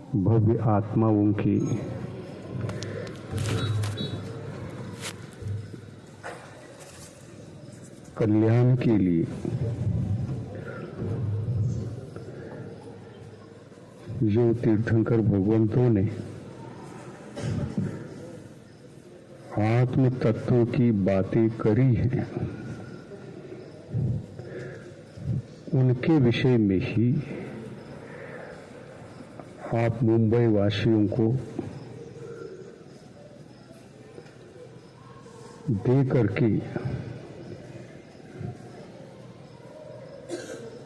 भव्य आत्माओं की कल्याण के लिए जो तीर्थंकर भगवंतों ने आत्म तत्वों की बातें करी हैं, उनके विषय में ही आप मुंबई वासियों को दे करके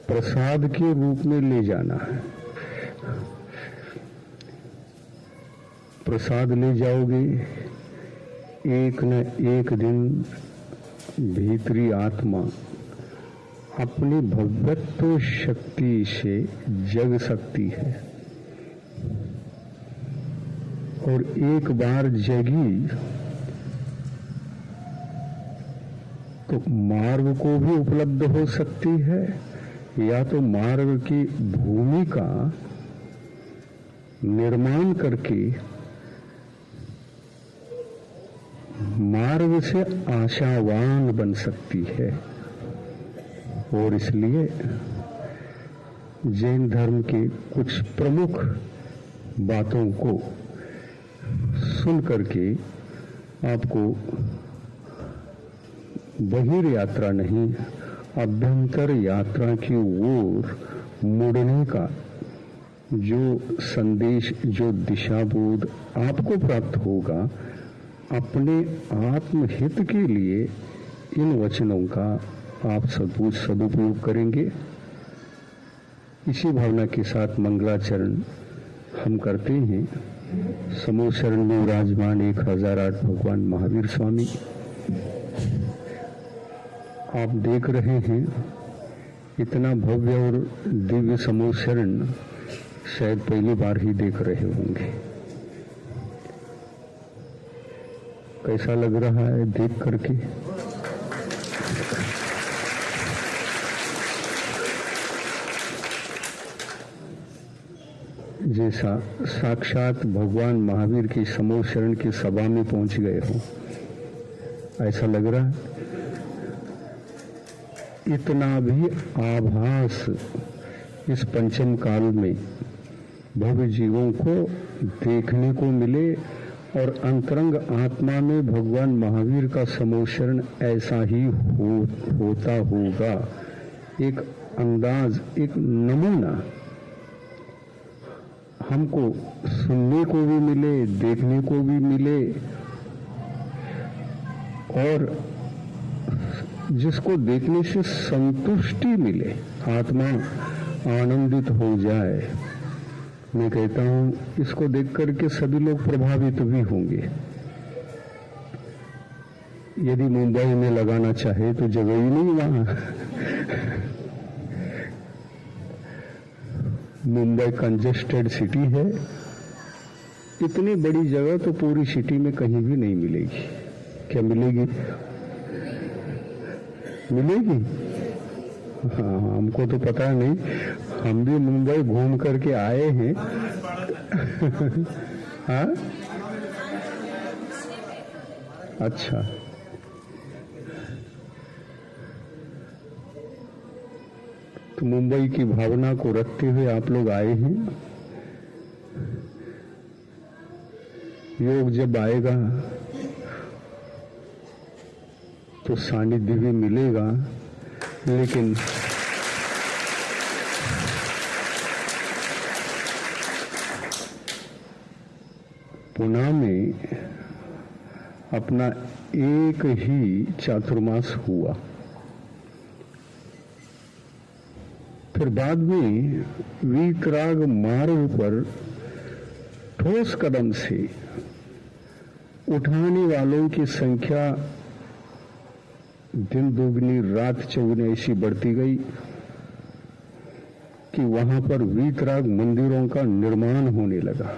प्रसाद के रूप में ले जाना है। प्रसाद ले जाओगे, एक न एक दिन भीतरी आत्मा अपनी भगवत्व शक्ति से जग सकती है, और एक बार जगी तो मार्ग को भी उपलब्ध हो सकती है, या तो मार्ग की भूमि का निर्माण करके मार्ग से आशावान बन सकती है। और इसलिए जैन धर्म के कुछ प्रमुख बातों को सुन करके आपको बहिर यात्रा नहीं, अभ्यंतर यात्रा की ओर मुड़ने का जो संदेश, जो दिशाबोध आपको प्राप्त होगा, अपने आत्महित के लिए इन वचनों का आप सदुपयोग करेंगे। इसी भावना के साथ मंगलाचरण हम करते हैं। समूह शरण में विराजमान 1008 भगवान महावीर स्वामी आप देख रहे हैं। इतना भव्य और दिव्य समूह शरण शायद पहली बार ही देख रहे होंगे। कैसा लग रहा है देख करके? जैसा साक्षात भगवान महावीर की समूह शरण की सभा में पहुंच गए हो, ऐसा लग रहा है। इतना भी आभास इस पंचम काल में भव्य जीवों को देखने को मिले, और अंतरंग आत्मा में भगवान महावीर का समोशरण ऐसा ही होता होगा। एक अंदाज, एक नमूना हमको सुनने को भी मिले, देखने को भी मिले, और जिसको देखने से संतुष्टि मिले, आत्मा आनंदित हो जाए। मैं कहता हूं इसको देख करके सभी लोग प्रभावित भी होंगे। यदि मुंबई में लगाना चाहे तो जगह ही नहीं वहां। मुंबई कंजेस्टेड सिटी है, इतनी बड़ी जगह तो पूरी सिटी में कहीं भी नहीं मिलेगी। क्या मिलेगी? मिलेगी? हाँ, हमको तो पता नहीं, हम भी मुंबई घूम करके आए हैं। हाँ, अच्छा, तो मुंबई की भावना को रखते हुए आप लोग आए हैं। योग जब आएगा तो सानिध्य भी मिलेगा, लेकिन पुणे में अपना एक ही चातुर्मास हुआ, फिर बाद में वीतराग मार्ग पर ठोस कदम से उठाने वालों की संख्या दिन दुगनी रात चौगुनी ऐसी बढ़ती गई कि वहां पर वीतराग मंदिरों का निर्माण होने लगा।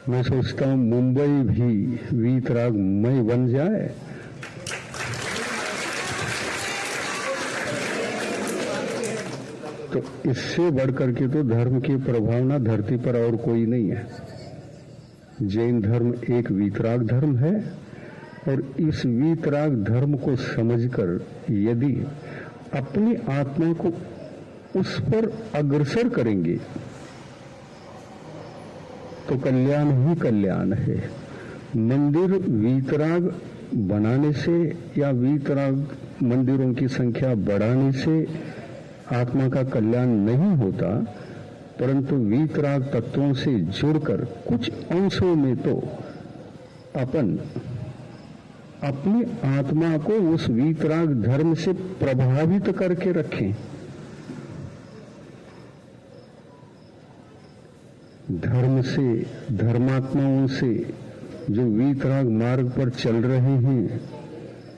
मैं सोचता हूं मुंबई भी वीतरागमय बन जाए। तो इससे बढ़कर के तो धर्म की प्रभावना धरती पर और कोई नहीं है। जैन धर्म एक वीतराग धर्म है और इस वीतराग धर्म को समझकर यदि अपनी आत्मा को उस पर अग्रसर करेंगे तो कल्याण ही कल्याण है। मंदिर वीतराग बनाने से या वीतराग मंदिरों की संख्या बढ़ाने से आत्मा का कल्याण नहीं होता, परंतु वीतराग तत्वों से जुड़कर कुछ अंशों में तो अपन अपनी आत्मा को उस वीतराग धर्म से प्रभावित करके रखें। धर्म से, धर्मात्माओं से जो वीतराग मार्ग पर चल रहे हैं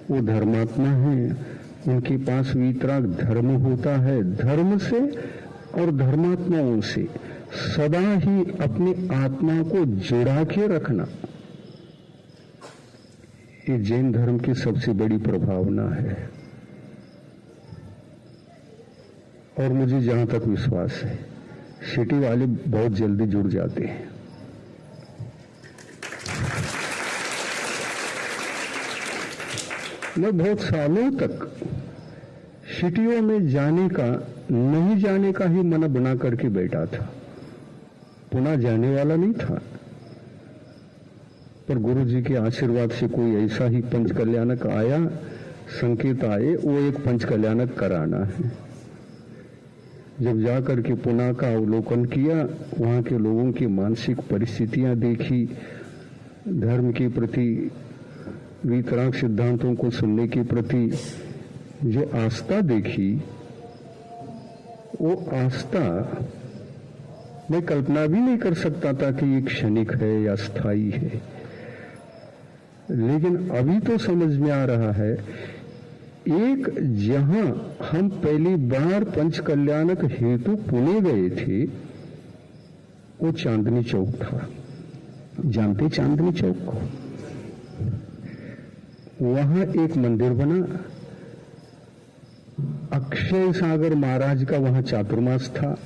वो धर्मात्मा हैं, उनके पास वीतराग धर्म होता है। धर्म से और धर्मात्माओं से सदा ही अपनी आत्मा को जुड़ा के रखना, ये जैन धर्म की सबसे बड़ी प्रभावना है। और मुझे जहां तक विश्वास है सिटी वाले बहुत जल्दी जुड़ जाते हैं। मैं बहुत सालों तक सिटियों में जाने का, नहीं जाने का ही मन बना करके बैठा था, पुनः जाने वाला नहीं था। पर गुरु जी के आशीर्वाद से कोई ऐसा ही पंच कल्याणक आया, संकेत आए, वो एक पंच कल्याणक कराना है। जब जाकर के पुणे का अवलोकन किया, वहां के लोगों की मानसिक परिस्थितियां देखी, धर्म के प्रति, वीतराग सिद्धांतों को सुनने के प्रति जो आस्था देखी, वो आस्था मैं कल्पना भी नहीं कर सकता था कि ये क्षणिक है या स्थायी है। लेकिन अभी तो समझ में आ रहा है, एक जहां हम पहली बार पंच कल्याणक हेतु पुणे गए थे वो चांदनी चौक था। जानते चांदनी चौक को? वहां एक मंदिर बना, अक्षय सागर महाराज का वहां चातुर्मास था।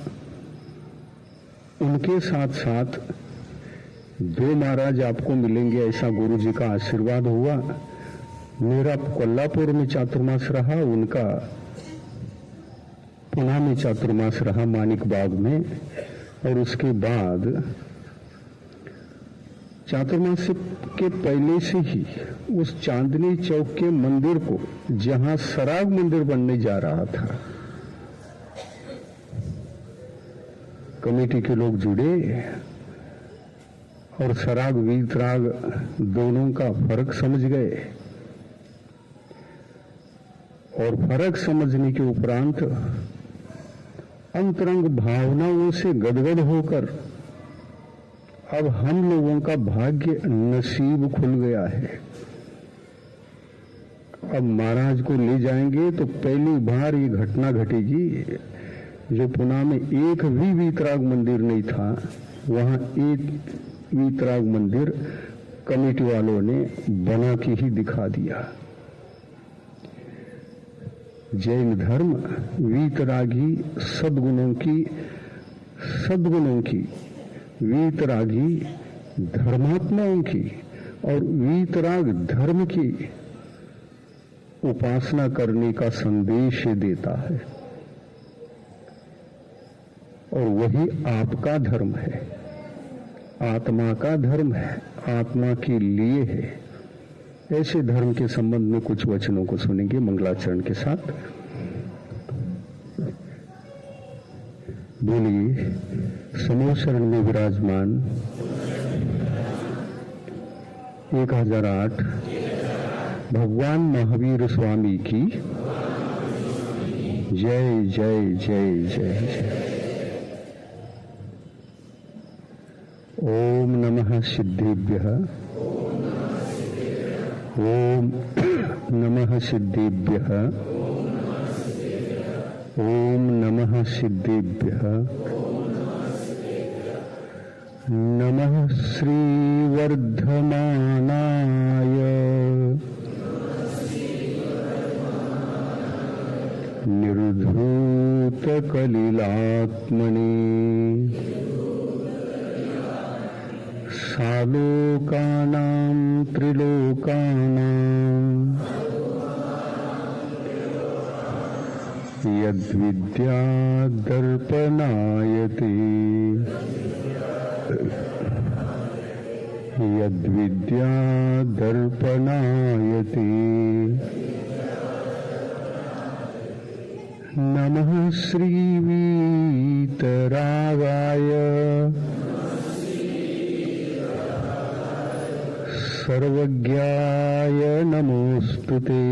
उनके साथ साथ 2 महाराज आपको मिलेंगे ऐसा गुरु जी का आशीर्वाद हुआ। मेरा कोल्हापुर में चातुर्मास रहा, उनका पुणे में चातुर्मास रहा, मानिक बाग में। और उसके बाद चातुर्मास के पहले से ही उस चांदनी चौक के मंदिर को, जहां सराग मंदिर बनने जा रहा था, कमेटी के लोग जुड़े और सराग वीतराग दोनों का फर्क समझ गए। और फर्क समझने के उपरांत अंतरंग भावनाओं से गदगद होकर अब हम लोगों का भाग्य नसीब खुल गया है। अब महाराज को ले जाएंगे तो पहली बार ये घटना घटेगी, जो पुणे में एक भी वीतराग मंदिर नहीं था, वहां एक वीतराग मंदिर कमेटी वालों ने बना के ही दिखा दिया। जैन धर्म वीतरागी सद्गुणों की, वीतरागी धर्मात्माओं की और वीतराग धर्म की उपासना करने का संदेश देता है। और वही आपका धर्म है, आत्मा का धर्म है, आत्मा के लिए है। ऐसे धर्म के संबंध में कुछ वचनों को सुनेंगे मंगलाचरण के साथ। बोलिए, समूह शरण में विराजमान 1008 भगवान महावीर स्वामी की जय जय जय जय जय। ओम नमः सिद्धेभ्यः, ओम नमः सिद्धेभ्यः, ओम नमः सिद्धेभ्यः। नमः श्री वर्धमानाय निर्धूताय यद्भूतकलिलात्मने सालोकानां त्रिलोकानां यद्विद्यादर्पणायते यद्विद्यादर्पणायते नमः श्रीवीतरागाय सर्वज्ञाय नमोस्तुते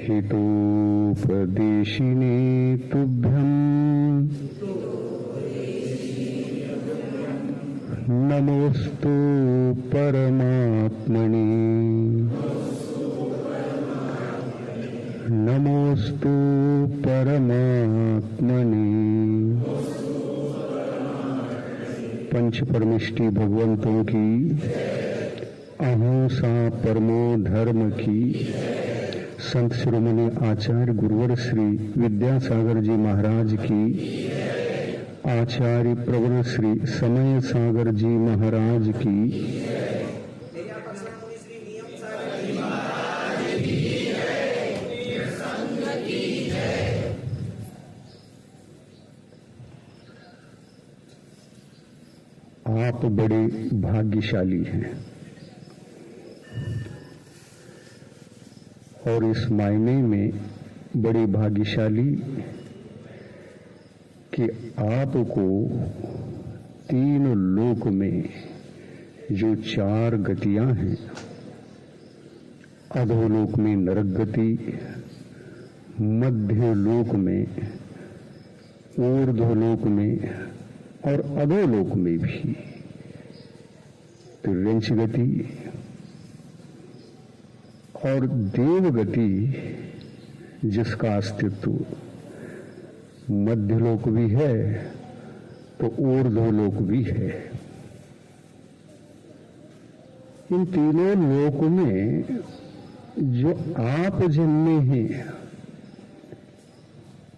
हितोपदेशिने तुभ्यं नमोस्तु परमात्मने नमोस्तु परमात्मने। पंच परमिष्टि भगवंतों की अहिंसा परमो धर्म की संत शिरोमणि आचार्य गुरुवर श्री विद्यासागर जी महाराज की, आचार्य प्रवर श्री समय सागर जी महाराज की, आप बड़े भाग्यशाली हैं और इस मायने में बड़े भाग्यशाली कि आपको तीन लोक में जो चार गतियां हैं, अधोलोक में नरक गति, मध्य लोक में, ऊर्ध्वलोक में और अधोलोक में भी त्रिंच गति और देवगति, जिसका अस्तित्व मध्यलोक भी है तो ऊर्ध्वलोक भी है। इन तीनों लोक में जो आप जन्मे हैं,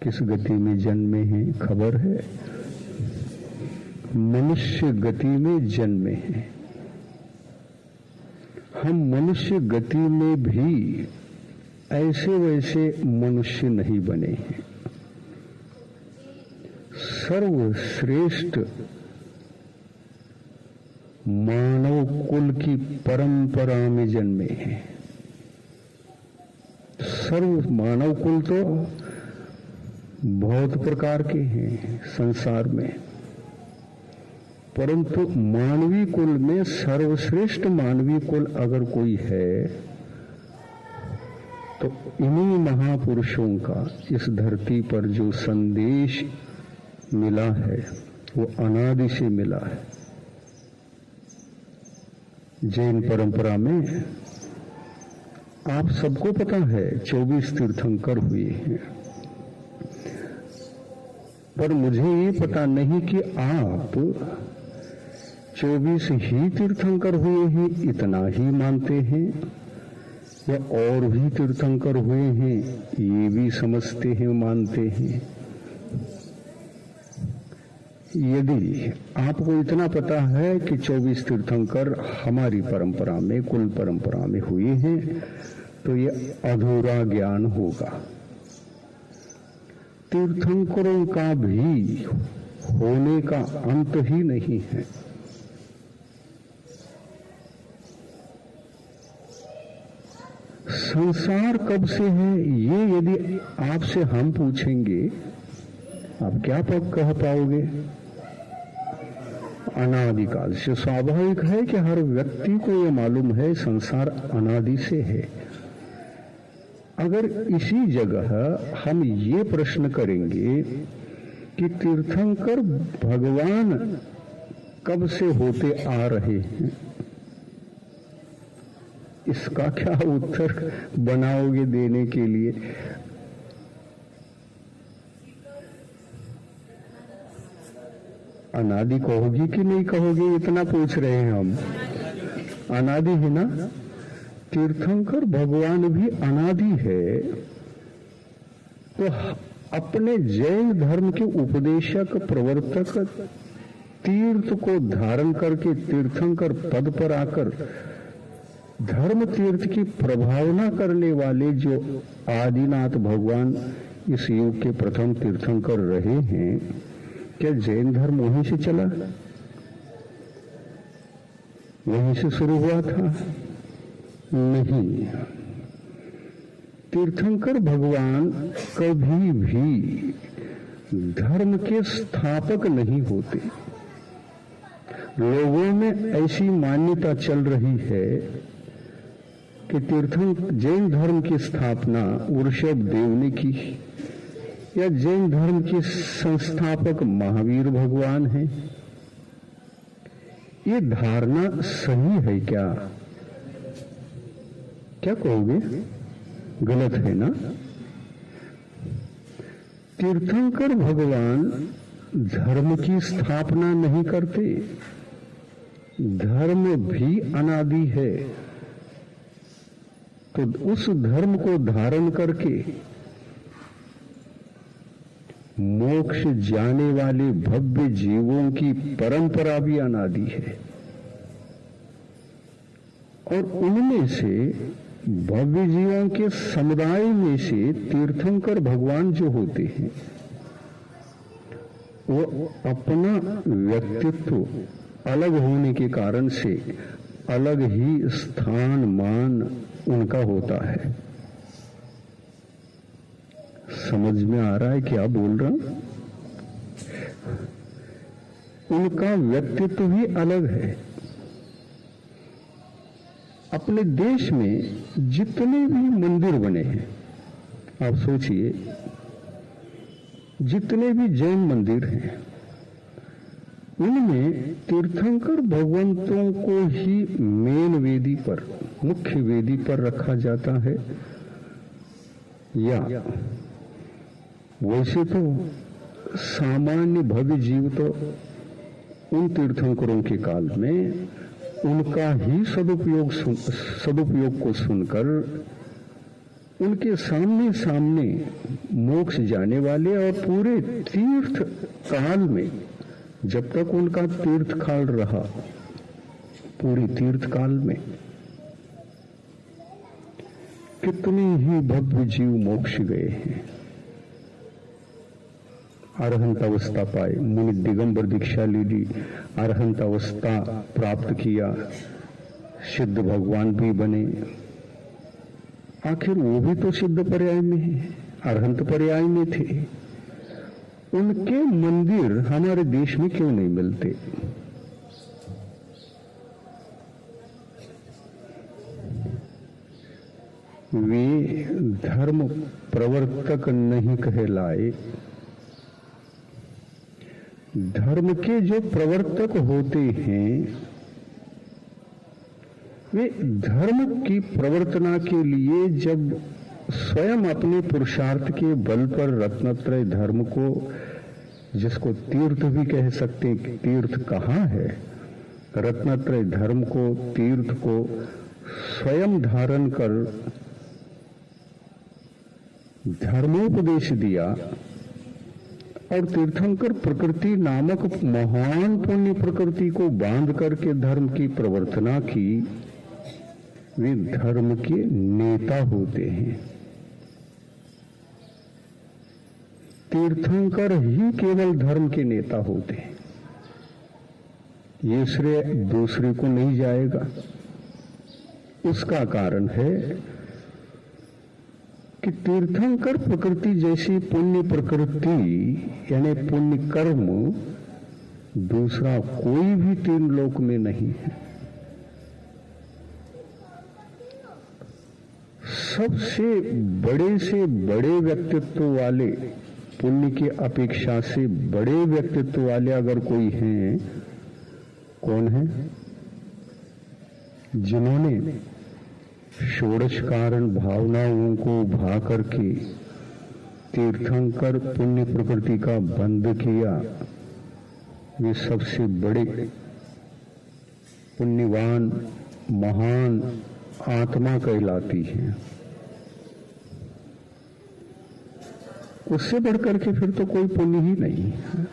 किस गति में जन्मे हैं खबर है? मनुष्य गति में जन्मे हैं। हम मनुष्य गति में भी ऐसे वैसे मनुष्य नहीं बने हैं, सर्वश्रेष्ठ मानव कुल की परंपरा में जन्मे हैं। सर्व मानव कुल तो बहुत प्रकार के हैं संसार में, परंतु मानवीय कुल में सर्वश्रेष्ठ मानवीय कुल अगर कोई है तो इन्हीं महापुरुषों का इस धरती पर जो संदेश मिला है वो अनादि से मिला है। जैन परंपरा में आप सबको पता है 24 तीर्थंकर हुए हैं, पर मुझे ये पता नहीं कि आप 24 ही तीर्थंकर हुए हैं इतना ही मानते हैं या और भी तीर्थंकर हुए हैं ये भी समझते हैं, मानते हैं। यदि आपको इतना पता है कि 24 तीर्थंकर हमारी परंपरा में, कुल परंपरा में हुए हैं, तो ये अधूरा ज्ञान होगा। तीर्थंकरों का भी होने का अंत ही नहीं है। संसार कब से है ये यदि आपसे हम पूछेंगे, आप क्या कह पाओगे? अनादिकाल से। स्वाभाविक है कि हर व्यक्ति को ये मालूम है संसार अनादि से है। अगर इसी जगह हम ये प्रश्न करेंगे कि तीर्थंकर भगवान कब से होते आ रहे हैं, इसका क्या उत्तर बनाओगे देने के लिए? अनादि कहोगी कि नहीं कहोगे, इतना पूछ रहे हैं हम। अनादि है ना? तीर्थंकर भगवान भी अनादि है, तो अपने जैन धर्म के उपदेशक प्रवर्तक तीर्थ को धारण करके तीर्थंकर पद पर आकर धर्म तीर्थ की प्रभावना करने वाले जो आदिनाथ भगवान इस युग के प्रथम तीर्थंकर रहे हैं, क्या जैन धर्म वहीं से चला, वहीं से शुरू हुआ था? नहीं। तीर्थंकर भगवान कभी भी धर्म के स्थापक नहीं होते। लोगों में ऐसी मान्यता चल रही है कि जैन धर्म की स्थापना वृषभ देव ने की, या जैन धर्म के संस्थापक महावीर भगवान हैं। ये धारणा सही है क्या? क्या कहोगे? गलत है ना? तीर्थंकर भगवान धर्म की स्थापना नहीं करते। धर्म भी अनादि है, तो उस धर्म को धारण करके मोक्ष जाने वाले भव्य जीवों की परंपरा भी अनादि है, और उनमें से भव्य जीवों के समुदाय में से तीर्थंकर भगवान जो होते हैं, वो अपना व्यक्तित्व अलग होने के कारण से अलग ही स्थान मान उनका होता है। समझ में आ रहा है क्या बोल रहा हूं? उनका व्यक्तित्व भी अलग है। अपने देश में जितने भी मंदिर बने हैं, आप सोचिए, जितने भी जैन मंदिर हैं, उनमें तीर्थंकर भगवंतों को ही मेन वेदी पर, मुख्य वेदी पर रखा जाता है, या वैसे तो सामान्य भव्य जीव तो उन तीर्थंकरों के काल में उनका ही सदुपयोग को सुनकर उनके सामने सामने मोक्ष जाने वाले, और पूरे तीर्थ काल में जब तक उनका तीर्थ काल रहा, पूरे तीर्थ काल में कितने ही भव्य जीव मोक्ष गए हैं, अरहंत अवस्था पाए, मुनि दिगंबर दीक्षा ले ली, अरहंत अवस्था प्राप्त किया, सिद्ध भगवान भी बने। आखिर वो भी तो सिद्ध पर्याय में है, अरहंत पर्याय में थे। उनके मंदिर हमारे देश में क्यों नहीं मिलते? वे धर्म प्रवर्तक नहीं कहलाए। धर्म के जो प्रवर्तक होते हैं, वे धर्म की प्रवर्तना के लिए जब स्वयं अपने पुरुषार्थ के बल पर रत्नत्रय धर्म को, जिसको तीर्थ भी कह सकते हैं, तीर्थ कहाँ है, रत्नत्रय धर्म को, तीर्थ को स्वयं धारण कर धर्मोपदेश दिया, और तीर्थंकर प्रकृति नामक महान पुण्य प्रकृति को बांध करके धर्म की प्रवर्तना की, वे धर्म के नेता होते हैं। तीर्थंकर ही केवल धर्म के नेता होते हैं, ये श्रेय दूसरे को नहीं जाएगा। उसका कारण है कि तीर्थंकर प्रकृति जैसी पुण्य प्रकृति, यानी पुण्य कर्म, दूसरा कोई भी तीन लोक में नहीं है। सबसे बड़े से बड़े व्यक्तित्व वाले, पुण्य की अपेक्षा से बड़े व्यक्तित्व वाले अगर कोई हैं, कौन है? जिन्होंने षोडश कारण भावनाओं को भा करके तीर्थंकर पुण्य प्रकृति का बंध किया, वे सबसे बड़े पुण्यवान महान आत्मा कहलाती हैं। उससे बढ़कर के फिर तो कोई पुण्य ही नहीं है।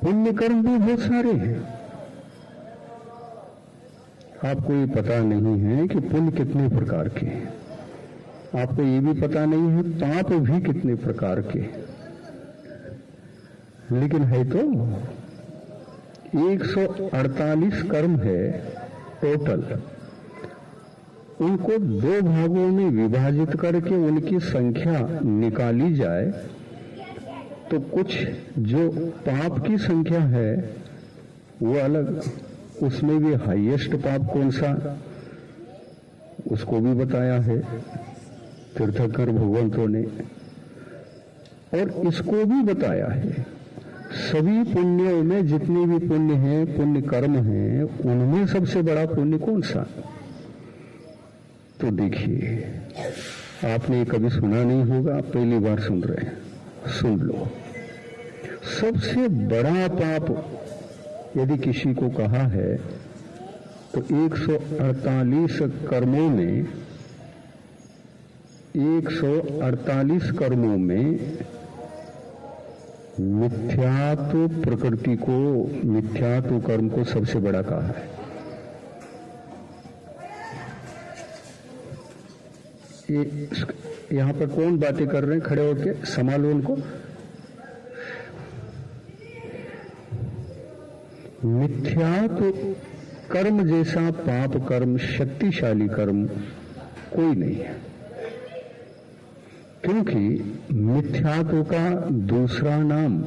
पुण्य कर्म भी बहुत सारे हैं। आपको ये पता नहीं है कि पुण्य कितने प्रकार के हैं। आपको ये भी पता नहीं है पाप भी कितने प्रकार के। लेकिन है तो 148 कर्म है टोटल। उनको 2 भागों में विभाजित करके उनकी संख्या निकाली जाए तो कुछ जो पाप की संख्या है वो अलग, उसमें भी हाईएस्ट पाप कौन सा उसको भी बताया है तीर्थंकर भगवंतों ने, और इसको भी बताया है। सभी पुण्यों में जितने भी पुण्य हैं, पुण्य कर्म हैं, उनमें सबसे बड़ा पुण्य कौन सा? तो देखिए, आपने कभी सुना नहीं होगा, आप पहली बार सुन रहे हैं, सुन लो। सबसे बड़ा पाप यदि किसी को कहा है तो 148 कर्मों में 148 कर्मों में मिथ्यात्व प्रकृति को, मिथ्यात्व कर्म को सबसे बड़ा कहा है। ये यहां पर कौन बातें कर रहे हैं? खड़े होकर संभालो उनको। मिथ्यात्व कर्म जैसा पाप कर्म, शक्तिशाली कर्म कोई नहीं है, क्योंकि मिथ्यात्व का दूसरा नाम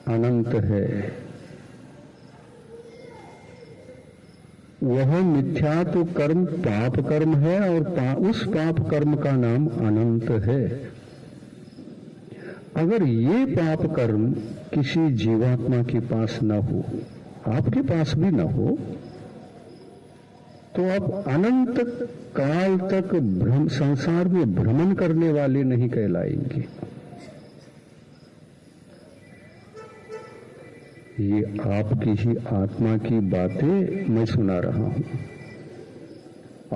अनंत है। वह मिथ्यात्व कर्म पाप कर्म है और उस पाप कर्म का नाम अनंत है। अगर ये पाप कर्म किसी जीवात्मा के पास न हो, आपके पास भी न हो, तो आप अनंत काल तक संसार में भ्रमण करने वाले नहीं कहलाएंगे। ये आपकी ही आत्मा की बातें मैं सुना रहा हूं।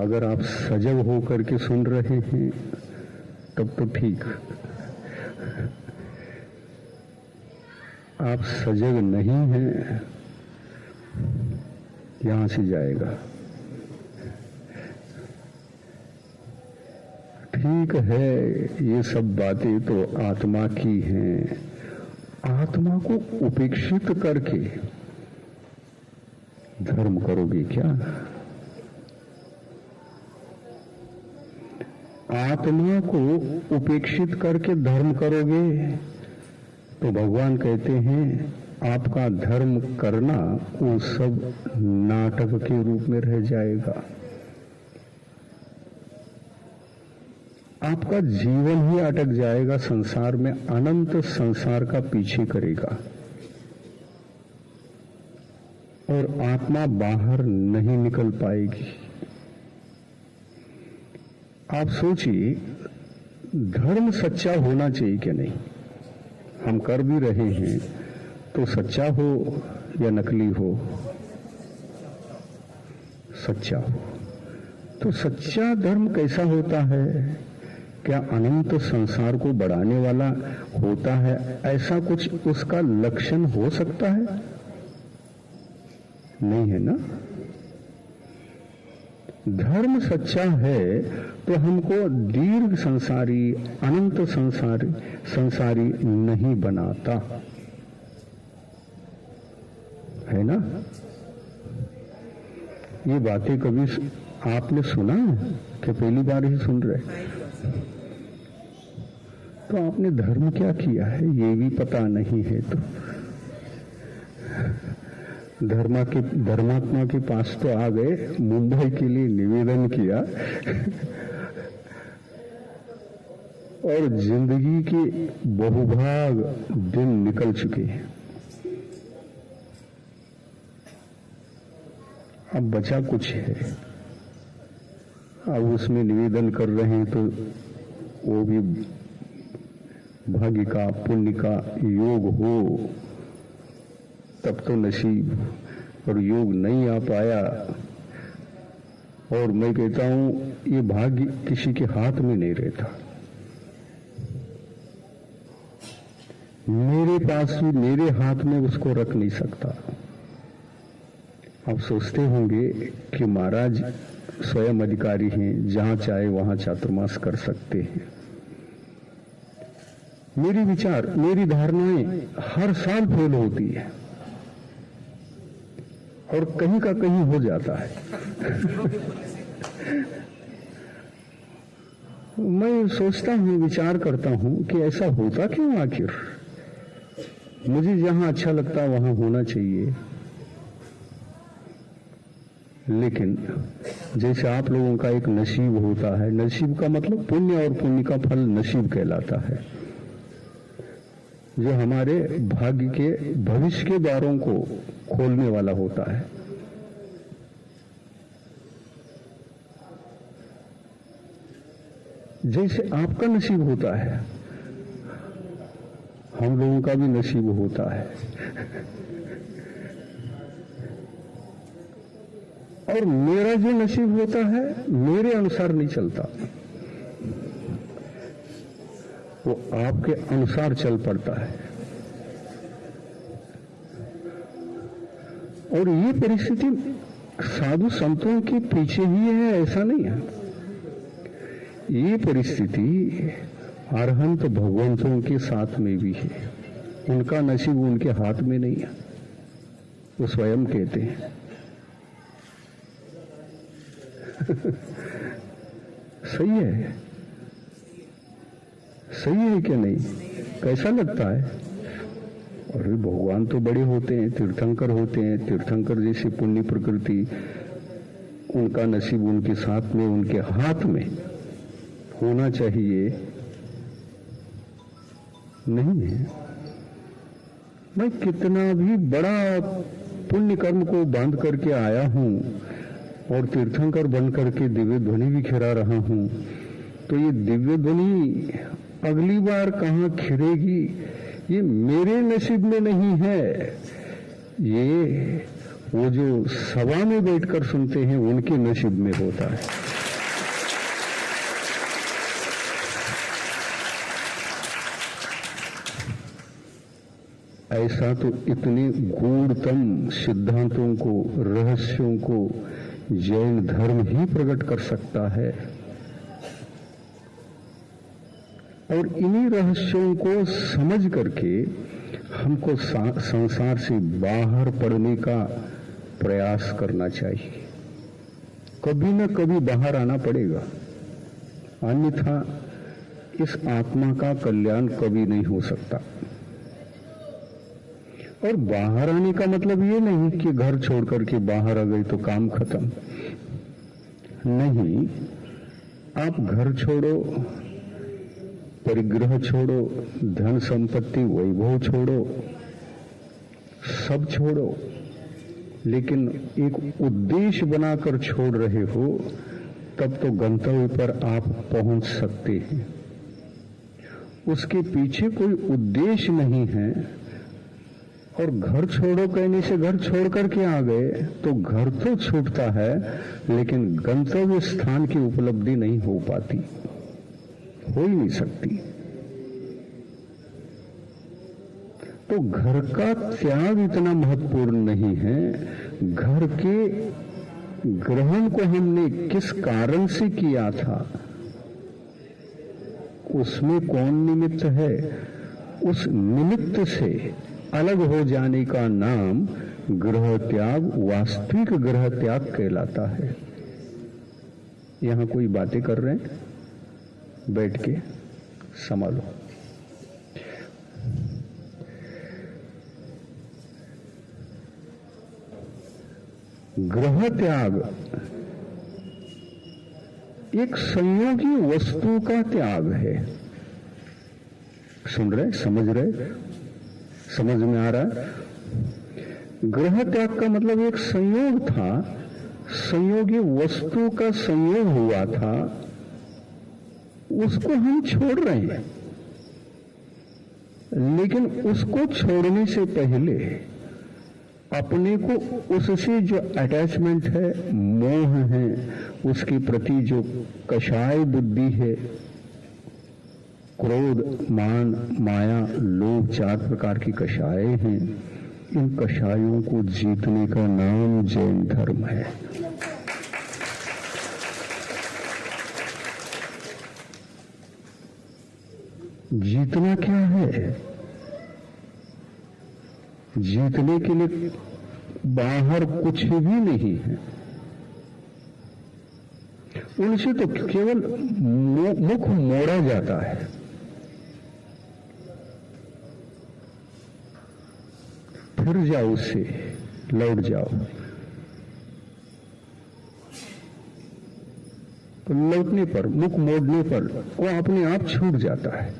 अगर आप सजग होकर के सुन रहे हैं तब तो ठीक, आप सजग नहीं हैं, यहां से जाएगा। ठीक है, ये सब बातें तो आत्मा की हैं। आत्मा को उपेक्षित करके धर्म करोगे क्या? आत्मा को उपेक्षित करके धर्म करोगे तो भगवान कहते हैं आपका धर्म करना वो सब नाटक के रूप में रह जाएगा। आपका जीवन ही अटक जाएगा संसार में, अनंत संसार का पीछे करेगा और आत्मा बाहर नहीं निकल पाएगी। आप सोचिए, धर्म सच्चा होना चाहिए कि नहीं? हम कर भी रहे हैं तो सच्चा हो या नकली हो? सच्चा हो। तो सच्चा धर्म कैसा होता है? क्या अनंत संसार को बढ़ाने वाला होता है? ऐसा कुछ उसका लक्षण हो सकता है? नहीं है ना। धर्म सच्चा है तो हमको दीर्घ संसारी, अनंत संसारी नहीं बनाता है ना। ये बातें कभी आपने सुना है कि पहली बार ही सुन रहे? तो आपने धर्म क्या किया है ये भी पता नहीं है। तो धर्मात्मा के पास तो आ गए, मुंबई के लिए निवेदन किया और जिंदगी के बहुभाग दिन निकल चुके हैं। अब बचा कुछ है, अब उसमें निवेदन कर रहे हैं तो वो भी भाग्य का, पुण्य का योग हो तब तो नसीब, और योग नहीं आ पाया और मैं कहता हूं ये भाग्य किसी के हाथ में नहीं रहता। मेरे पास भी मेरे हाथ में उसको रख नहीं सकता। आप सोचते होंगे कि महाराज स्वयं अधिकारी हैं, जहां चाहे वहां चातुर्मास कर सकते हैं। मेरी विचार, मेरी धारणाएं हर साल फेल होती है और कहीं का कहीं हो जाता है। मैं सोचता हूं, विचार करता हूं कि ऐसा होता क्यों आखिर। मुझे जहां अच्छा लगता वहां होना चाहिए, लेकिन जैसे आप लोगों का एक नसीब होता है, नसीब का मतलब पुण्य, और पुण्य का फल नसीब कहलाता है, जो हमारे भाग्य के भविष्य के द्वारों को खोलने वाला होता है। जैसे आपका नसीब होता है, हम लोगों का भी नसीब होता है। और मेरा जो नसीब होता है मेरे अनुसार नहीं चलता, वो आपके अनुसार चल पड़ता है। और ये परिस्थिति साधु संतों के पीछे ही है ऐसा नहीं है। ये परिस्थिति अरहंत भगवंतों के साथ में भी है। उनका नसीब उनके हाथ में नहीं है, वो स्वयं कहते हैं। सही है, सही है कि नहीं? कैसा लगता है? और भगवान तो बड़े होते हैं, तीर्थंकर होते हैं। तीर्थंकर जैसी पुण्य प्रकृति, उनका नसीब उनके साथ में, उनके हाथ में होना चाहिए, नहीं है। मैं कितना भी बड़ा पुण्य कर्म को बांध करके आया हूं और तीर्थंकर बन करके दिव्य ध्वनि भी खिला रहा हूं, तो ये दिव्य ध्वनि अगली बार कहां खिलेगी ये मेरे नसीब में नहीं है। ये वो जो सभा में बैठकर सुनते हैं उनके नसीब में होता है। ऐसा तो इतने गूढ़तम सिद्धांतों को, रहस्यों को जैन धर्म ही प्रकट कर सकता है। और इन्हीं रहस्यों को समझ करके हमको संसार से बाहर पड़ने का प्रयास करना चाहिए। कभी न कभी बाहर आना पड़ेगा, अन्यथा इस आत्मा का कल्याण कभी नहीं हो सकता। और बाहर आने का मतलब ये नहीं कि घर छोड़ करके बाहर आ गए तो काम खत्म। नहीं, आप घर छोड़ो, परिग्रह छोड़ो, धन संपत्ति वैभव छोड़ो, सब छोड़ो, लेकिन एक उद्देश्य बनाकर छोड़ रहे हो, तब तो गंतव्य पर आप पहुंच सकते हैं। उसके पीछे कोई उद्देश्य नहीं है। और घर छोड़ो कहने से घर छोड़ करके आ गए तो घर तो छूटता है, लेकिन गंतव्य स्थान की उपलब्धि नहीं हो पाती, हो ही नहीं सकती। तो घर का त्याग इतना महत्वपूर्ण नहीं है। घर के ग्रहण को हमने किस कारण से किया था, उसमें कौन निमित्त है, उस निमित्त से अलग हो जाने का नाम ग्रह त्याग, वास्तविक ग्रह त्याग कहलाता है। यहां कोई बातें कर रहे हैं, बैठ के संभालो। ग्रह त्याग एक संयोगी वस्तु का त्याग है। सुन रहे, समझ रहे, समझ में आ रहा है? ग्रह त्याग का मतलब एक संयोग था, संयोगी वस्तु का संयोग हुआ था, उसको हम छोड़ रहे हैं। लेकिन उसको छोड़ने से पहले अपने को उससे जो अटैचमेंट है, मोह है, उसके प्रति जो कषाय बुद्धि है, क्रोध, मान, माया, लोभ, 4 प्रकार की कषाय हैं। इन कषायों को जीतने का नाम जैन धर्म है। जीतना क्या है? जीतने के लिए बाहर कुछ भी नहीं है। उनसे तो केवल मुख मोड़ा जाता है। फिर जाओ, उससे लौट जाओ। तो लौटने पर, मुख मोड़ने पर वो अपने आप छूट जाता है।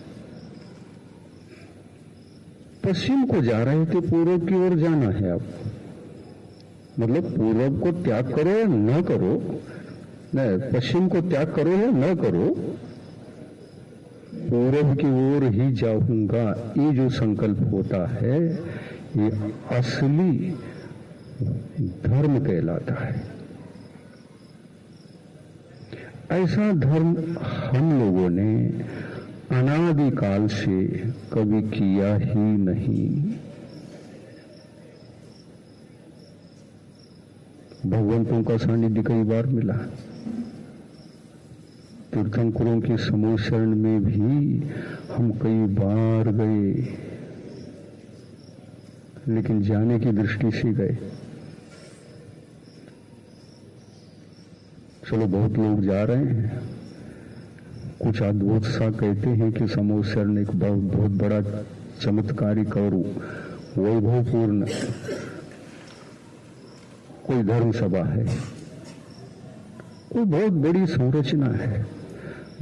पश्चिम को जा रहे थे, पूर्व की ओर जाना है अब। मतलब पूर्व को त्याग करो या न करो, नहीं, पश्चिम को त्याग करो या न करो, पूर्व की ओर ही जाऊंगा, ये जो संकल्प होता है, ये असली धर्म कहलाता है। ऐसा धर्म हम लोगों ने अनादिकाल से कभी किया ही नहीं। भगवंतों का सानिध्य कई बार मिला, तीर्थंकरों के समूह शरण में भी हम कई बार गए, लेकिन जाने की दृष्टि से गए। चलो, बहुत लोग जा रहे हैं, कुछ अद्भुत सा कहते हैं कि समूह शरण एक बहुत बड़ा चमत्कारिक और वैभवपूर्ण कोई धर्म सभा है, कोई बहुत बड़ी संरचना है।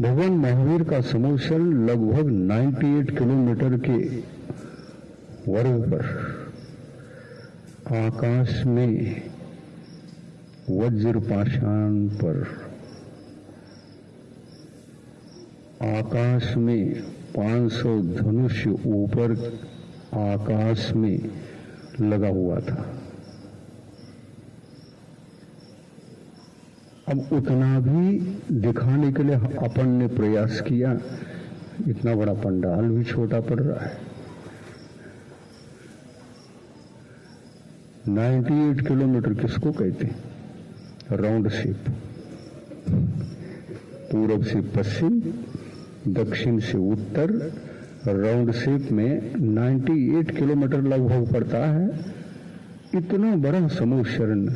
भगवान महावीर का समूह शरण लगभग 98 किलोमीटर के वर्ग पर आकाश में वज्र पाषाण पर, आकाश में 500 धनुष ऊपर आकाश में लगा हुआ था। अब उतना भी दिखाने के लिए अपन ने प्रयास किया, इतना बड़ा पंडाल भी छोटा पड़ रहा है। 98 किलोमीटर किसको कहते हैं? राउंड शेप, पूरब से पश्चिम, दक्षिण से उत्तर, राउंड शेप में 98 किलोमीटर लगभग पड़ता है। इतना बड़ा समूह शरण,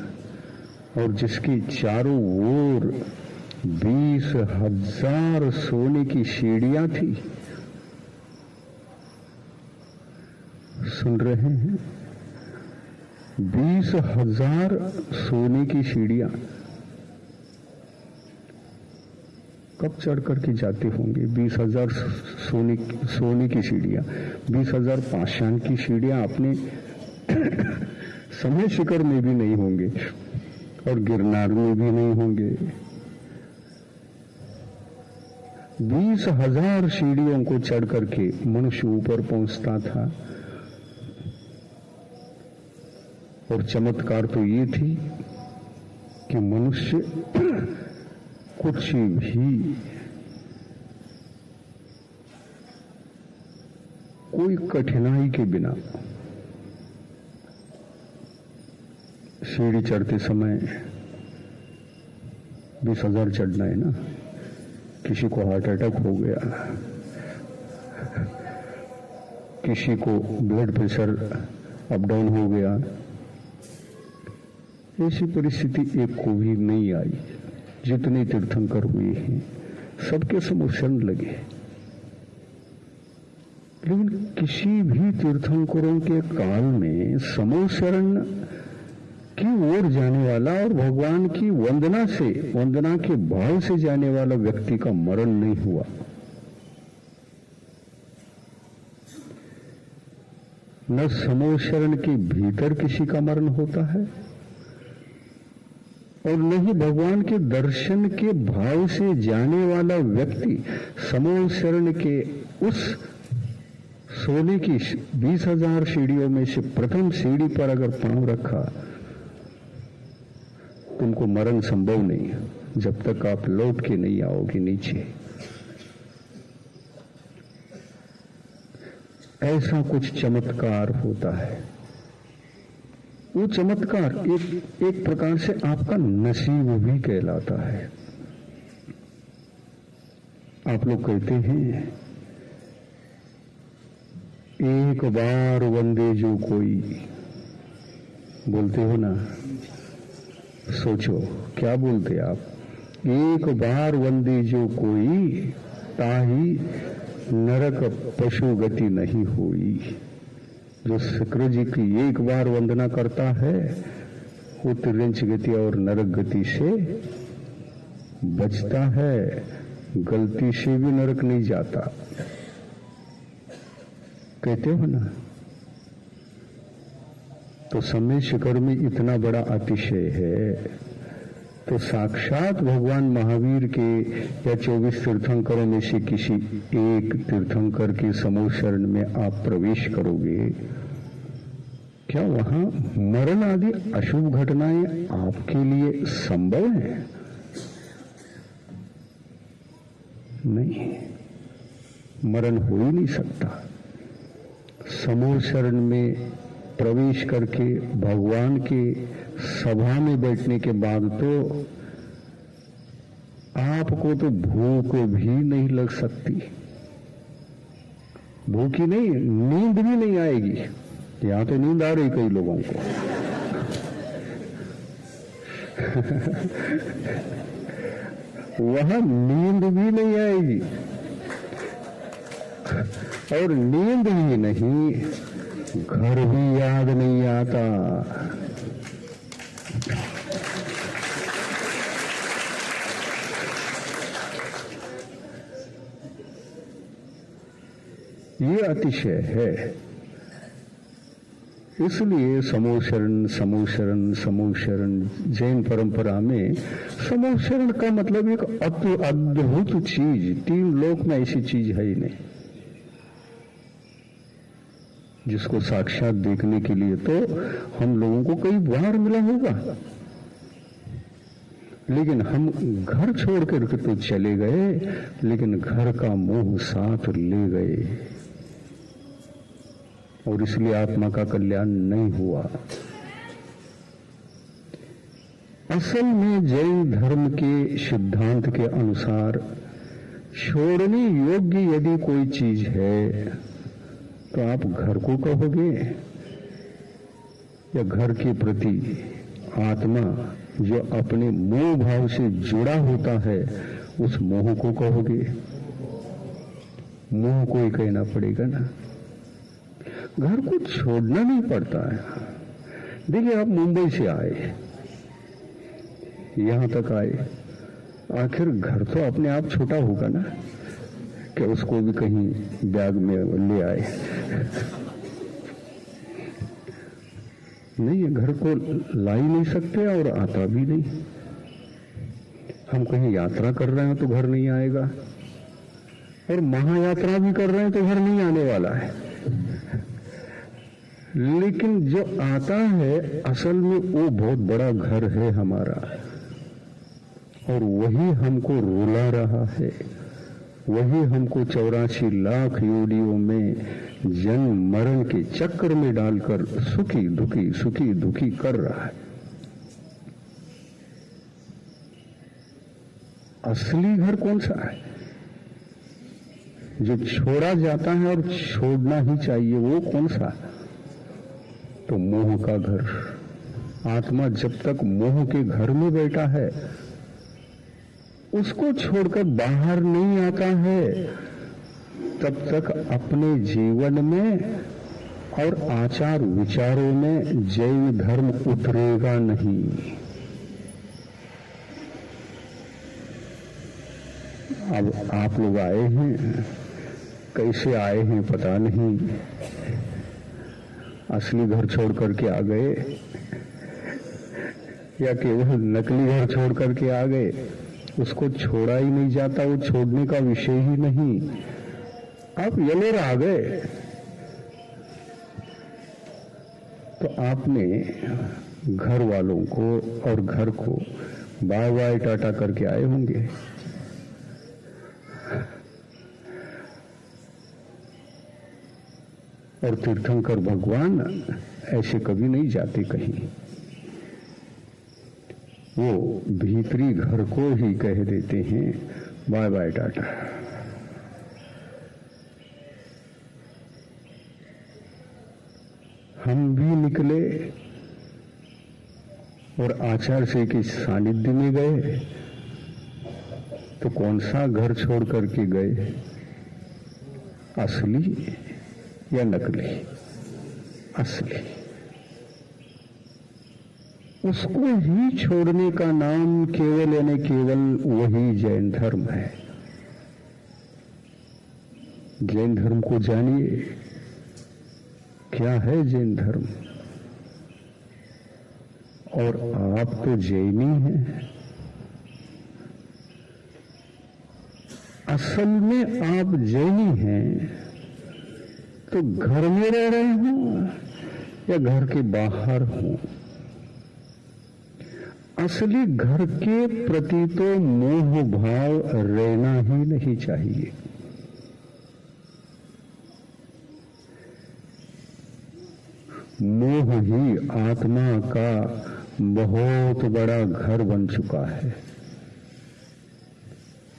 और जिसकी चारों ओर 20,000 सोने की सीढ़ियां थी। सुन रहे हैं? 20,000 सोने की सीढ़ियां। कब चढ़ करके जाते होंगे? 20,000 सोने की सीढ़ियां, 20,000 पाषाण की सीढ़ियां अपने समय शिखर में भी नहीं होंगे और गिरनार में भी नहीं होंगे। 20,000 सीढ़ियों को चढ़ करके मनुष्य ऊपर पहुंचता था। और चमत्कार तो ये थी कि मनुष्य कुछ भी, कोई कठिनाई के बिना, सीढ़ी चढ़ते समय 20,000 चढ़ना है ना, किसी को हार्ट अटैक हो गया, किसी को ब्लड प्रेशर अप डाउन हो गया, ऐसी परिस्थिति एक को भी नहीं आई। जितने तीर्थंकर हुए हैं सबके समूह शरण लगे, लेकिन किसी भी तीर्थंकरों के काल में समूह शरण की ओर जाने वाला और भगवान की वंदना के भाव से जाने वाला व्यक्ति का मरण नहीं हुआ। न समूह शरण के भीतर किसी का मरण होता है और न ही भगवान के दर्शन के भाव से जाने वाला व्यक्ति समूह शरण के उस सोने की 20,000 सीढ़ियों में से प्रथम सीढ़ी पर अगर पांव रखा, तुमको मरण संभव नहीं है जब तक आप लौट के नहीं आओगे नीचे। ऐसा कुछ चमत्कार होता है। वो चमत्कार एक प्रकार से आपका नसीब भी कहलाता है। आप लोग कहते हैं एक बार वंदे जो कोई, बोलते हो ना? सोचो क्या बोलते आप? एक बार वंदे जो कोई, ताही नरक पशु गति नहीं हुई। जो शुक्र जी की एक बार वंदना करता है वो तिरंच गति और नरक गति से बचता है, गलती से भी नरक नहीं जाता। कहते हो ना? तो समय शिखर में इतना बड़ा अतिशय है, तो साक्षात भगवान महावीर के या 24 तीर्थंकरों में से किसी एक तीर्थंकर के समूह शरण में आप प्रवेश करोगे, क्या वहां मरण आदि अशुभ घटनाएं आपके लिए संभव है? नहीं, मरण हो ही नहीं सकता। समूह शरण में प्रवेश करके भगवान के सभा में बैठने के बाद तो आपको तो भूख भी नहीं लग सकती। भूख ही नहीं, नींद भी नहीं आएगी। यहां तो नींद आ रही कई लोगों को। वहां नींद भी नहीं आएगी, और नींद ही नहीं, घर भी याद नहीं आता। ये अतिशय है। इसलिए समूह शरण, समूह शरण, समूह शरण, जैन परंपरा में समूह शरण का मतलब एक अद्भुत चीज, 3 लोक में ऐसी चीज है ही नहीं, जिसको साक्षात देखने के लिए तो हम लोगों को कई बार मिला होगा, लेकिन हम घर छोड़ कर तो चले गए, लेकिन घर का मोह साथ ले गए, और इसलिए आत्मा का कल्याण नहीं हुआ। असल में जैन धर्म के सिद्धांत के अनुसार छोड़ने योग्य यदि कोई चीज है तो आप घर को कहोगे, या घर के प्रति आत्मा जो अपने मोह भाव से जुड़ा होता है उस मोह को कहोगे? मोह को ही कहना पड़ेगा ना। घर को छोड़ना नहीं पड़ता है। देखिए, आप मुंबई से आए, यहां तक आए, आखिर घर तो अपने आप छोटा होगा ना, कि उसको भी कहीं बैग में ले आए। नहीं, घर को ला ही नहीं सकते और आता भी नहीं। हम कहीं यात्रा कर रहे हैं तो घर नहीं आएगा, और महायात्रा भी कर रहे हैं तो घर नहीं आने वाला है। लेकिन जो आता है असल में वो बहुत बड़ा घर है हमारा, और वही हमको रुला रहा है, वही हमको 84 लाख योनियों में जन्म मरण के चक्र में डालकर सुखी दुखी कर रहा है। असली घर कौन सा है? जो छोड़ा जाता है और छोड़ना ही चाहिए, वो कौन सा? तो मोह का घर। आत्मा जब तक मोह के घर में बैठा है, उसको छोड़कर बाहर नहीं आता है, तब तक अपने जीवन में और आचार विचारों में जैन धर्म उतरेगा नहीं। अब आप लोग आए हैं, कैसे आए हैं पता नहीं, असली घर छोड़ करके आ गए या केवल नकली घर छोड़ करके आ गए, उसको छोड़ा ही नहीं जाता, वो छोड़ने का विषय ही नहीं। आप यलोर आ गए, तो आपने घर वालों को और घर को बाय बाय टाटा करके आए होंगे। और तीर्थंकर भगवान ऐसे कभी नहीं जाते कहीं, वो भीतरी घर को ही कह देते हैं बाय बाय टाटा। हम भी निकले और आचार्य से के सानिध्य में गए, तो कौन सा घर छोड़ करके गए, असली या नकली? असली। उसको ही छोड़ने का नाम केवल यानी केवल वही जैन धर्म है। जैन धर्म को जानिए, क्या है जैन धर्म। और आप तो जैनी हैं। असल में आप जैनी हैं तो घर में रह रहे हो या घर के बाहर हो, असली घर के प्रति तो मोह भाव रहना ही नहीं चाहिए। मोह ही आत्मा का बहुत बड़ा घर बन चुका है,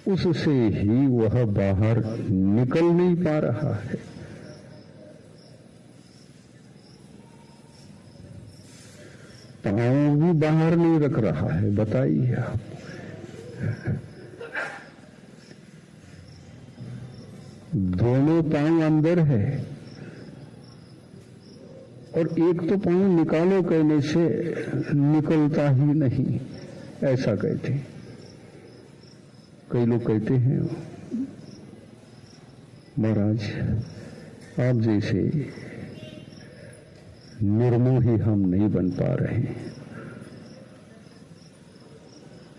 उससे ही वह बाहर निकल नहीं पा रहा है। पांव भी बाहर नहीं रख रहा है, बताइए आप। दोनों पांव अंदर है और एक तो पांव निकालो कहने से निकलता ही नहीं, ऐसा कहते। कई लोग कहते हैं महाराज आप जैसे निर्मोही हम नहीं बन पा रहे।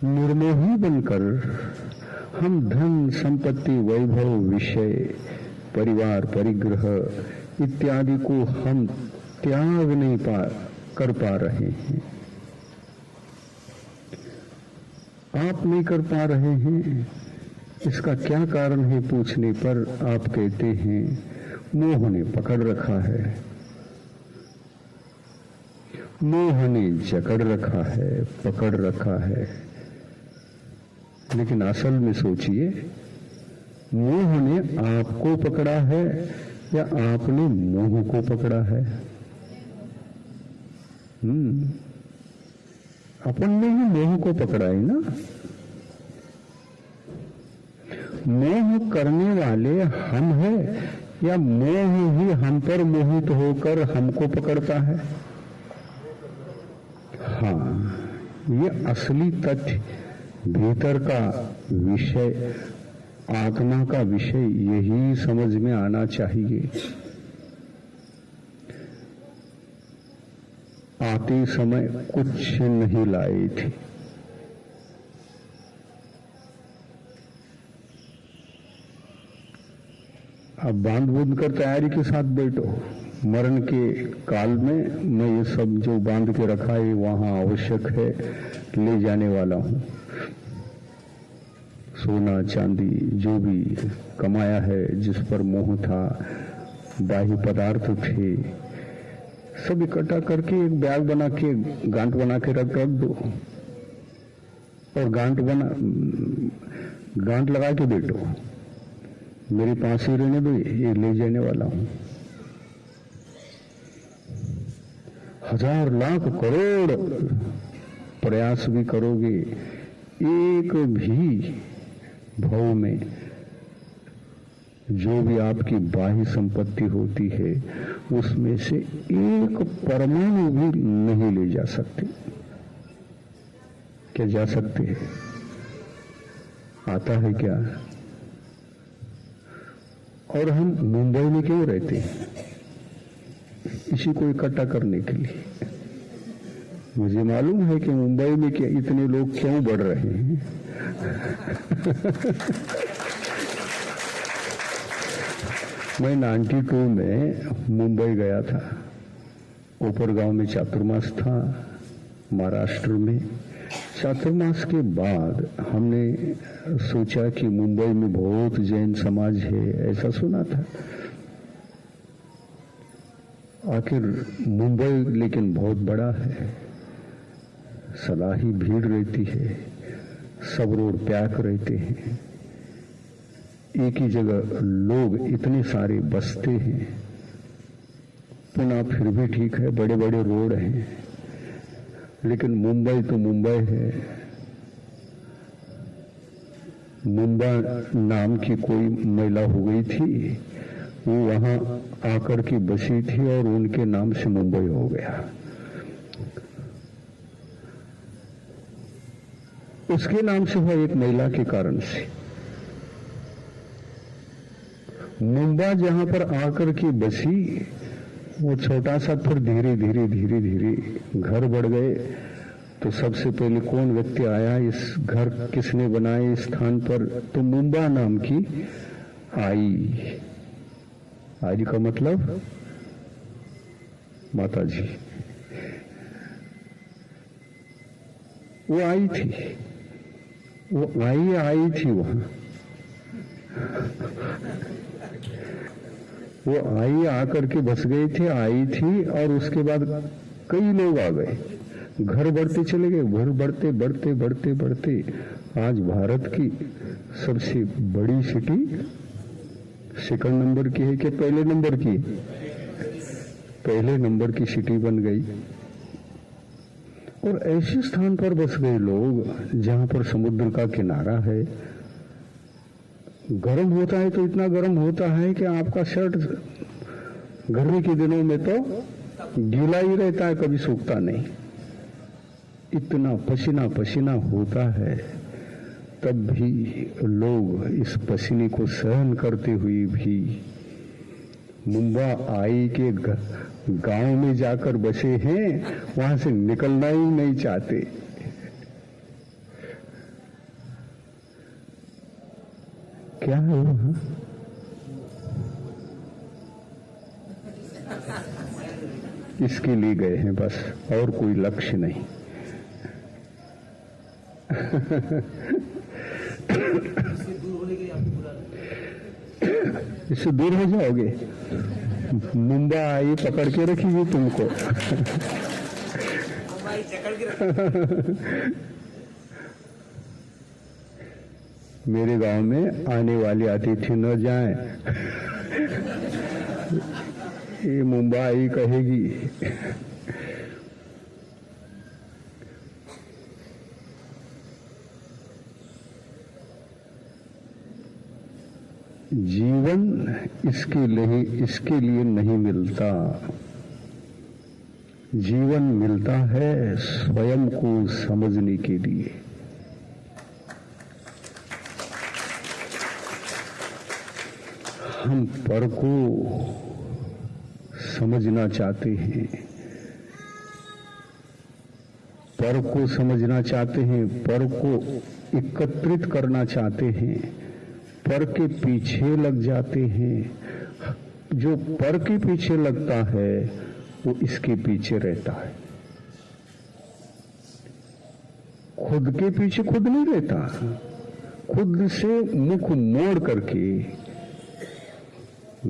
निर्मोही बनकर हम धन संपत्ति वैभव विषय परिवार परिग्रह इत्यादि को हम त्याग नहीं कर पा रहे हैं। आप नहीं कर पा रहे हैं, इसका क्या कारण है पूछने पर आप कहते हैं मोह ने पकड़ रखा है, मोह ने जकड़ रखा है, पकड़ रखा है। लेकिन असल में सोचिए, मोह ने आपको पकड़ा है या आपने मोह को पकड़ा है? अपन ने ही मोह को पकड़ा है ना। मोह करने वाले हम हैं या मोह ही हम पर मोहित होकर हमको पकड़ता है? हाँ, ये असली तथ्य, भीतर का विषय, आत्मा का विषय यही समझ में आना चाहिए। आते समय कुछ नहीं लाए थे, अब बांध बूंद कर तैयारी के साथ बैठो। मरण के काल में मैं ये सब जो बांध के रखा है वहां आवश्यक है, ले जाने वाला हूं। सोना चांदी जो भी कमाया है, जिस पर मोह था, बाह्य पदार्थ थे, सब इकट्ठा करके एक बैग बना के गांठ बना के रख दो और गांठ लगा के बैठो, मेरे पास ही रहने दो, ये ले जाने वाला हूं। हजार लाख करोड़ प्रयास भी करोगे, एक भी भाव में जो भी आपकी बाह्य संपत्ति होती है उसमें से एक परमाणु भी नहीं ले जा सकते। क्या जा सकते हैं? आता है क्या? और हम मुंबई में क्यों रहते हैं? इसी को इकट्ठा करने के लिए। मुझे मालूम है कि मुंबई में क्या इतने लोग क्यों बढ़ रहे हैं। मैं 92 में मुंबई गया था ऊपरगांव में चातुर्मास था, महाराष्ट्र में। चातुर्मास के बाद हमने सोचा कि मुंबई में बहुत जैन समाज है, ऐसा सुना था। आखिर मुंबई लेकिन बहुत बड़ा है, सदा ही भीड़ रहती है, सब रोड पैक रहते हैं, एक ही जगह लोग इतने सारे बसते हैं। पुणे फिर भी ठीक है, बड़े बड़े रोड हैं, लेकिन मुंबई तो मुंबई है। मुंबई नाम की कोई महिला हो गई थी, वो वहां आकर के बसी थी और उनके नाम से मुंबई हो गया। उसके नाम से हुआ एक महिला के कारण से। मुंबई जहां पर आकर के बसी, वो छोटा सा फिर धीरे धीरे धीरे धीरे घर बढ़ गए। तो सबसे पहले कौन व्यक्ति आया, इस घर किसने बनाए इस स्थान पर, तो मुंबई नाम की आई। आई का मतलब माता जी, वो आई थी, वो आई थी वहां, वो आई आकर के बस गई थी, आई थी, और उसके बाद कई लोग आ गए, घर बढ़ते चले गए, घर बढ़ते बढ़ते बढ़ते बढ़ते आज भारत की सबसे बड़ी सिटी सेकंड नंबर की है कि पहले नंबर की? पहले नंबर की सिटी बन गई। और ऐसे स्थान पर बस गए लोग जहां पर समुद्र का किनारा है। गर्म होता है तो इतना गर्म होता है कि आपका शर्ट गर्मी के दिनों में तो गीला ही रहता है, कभी सूखता नहीं। इतना पसीना पसीना होता है, तब भी लोग इस पसीने को सहन करते हुए भी मुंबई आई के गांव में जाकर बसे हैं, वहां से निकलना ही नहीं चाहते। क्या है वहां? इसके लिए गए हैं बस, और कोई लक्ष्य नहीं। इससे दूर हो जाओगे, मुंबई आई पकड़ के रखिए तुमको। मेरे गांव में आने वाले अतिथि न जाएं, ये मुंबई कहेगी। जीवन इसके लिए नहीं मिलता। जीवन मिलता है स्वयं को समझने के लिए। हम पर को समझना चाहते हैं, पर को समझना चाहते हैं, पर को एकत्रित करना चाहते हैं, पर के पीछे लग जाते हैं। जो पर के पीछे लगता है वो इसके पीछे रहता है, खुद के पीछे खुद नहीं रहता। खुद से मुख मोड़ करके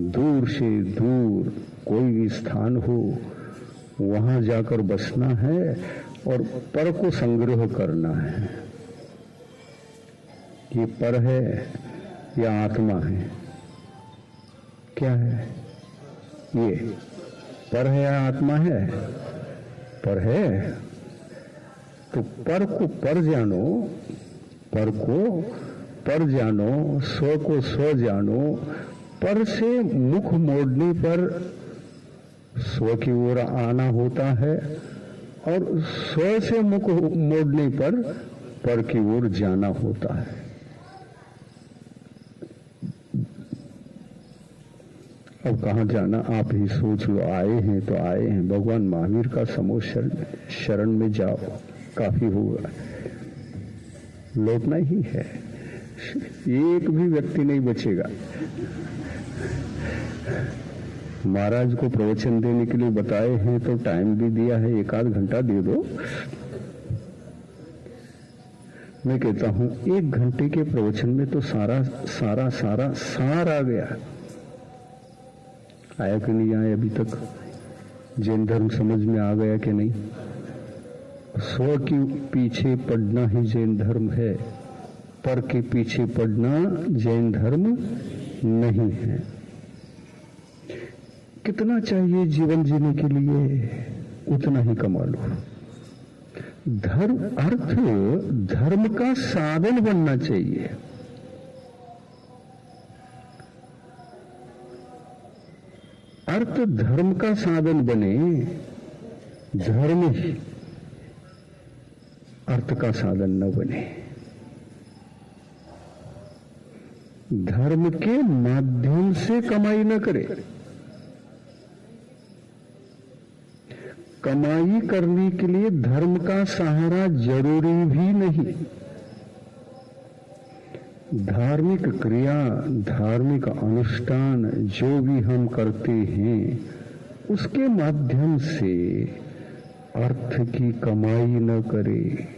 दूर से दूर कोई भी स्थान हो वहां जाकर बसना है और पर को संग्रह करना है। ये पर है या आत्मा है? क्या है ये? पर है या आत्मा है? पर है। तो पर को पर जानो, पर को पर जानो, स्व को स्व जानो। पर से मुख मोड़ने पर स्व की ओर आना होता है और स्व से मुख मोड़ने पर की ओर जाना होता है। अब कहाँ जाना आप ही सोच लो। आए हैं तो आए हैं, भगवान महावीर का समूह शरण में जाओ, काफी होगा। लौटना ही है, एक भी व्यक्ति नहीं बचेगा। महाराज को प्रवचन देने के लिए बताए हैं तो टाइम भी दिया है, 1 आध घंटा दे दो। मैं कहता हूं 1 घंटे के प्रवचन में तो सारा सारा सारा सार आ गया। आया कि नहीं आया अभी तक? जैन धर्म समझ में आ गया कि नहीं? स्व के पीछे पड़ना ही जैन धर्म है, पर के पीछे पड़ना जैन धर्म नहीं है। कितना चाहिए जीवन जीने के लिए? उतना ही कमा लो। धर्म, अर्थ धर्म का साधन बनना चाहिए। अर्थ धर्म का साधन बने, धर्म ही अर्थ का साधन न बने। धर्म के माध्यम से कमाई न करे। कमाई करने के लिए धर्म का सहारा जरूरी भी नहीं। धार्मिक क्रिया, धार्मिक अनुष्ठान जो भी हम करते हैं, उसके माध्यम से अर्थ की कमाई न करे।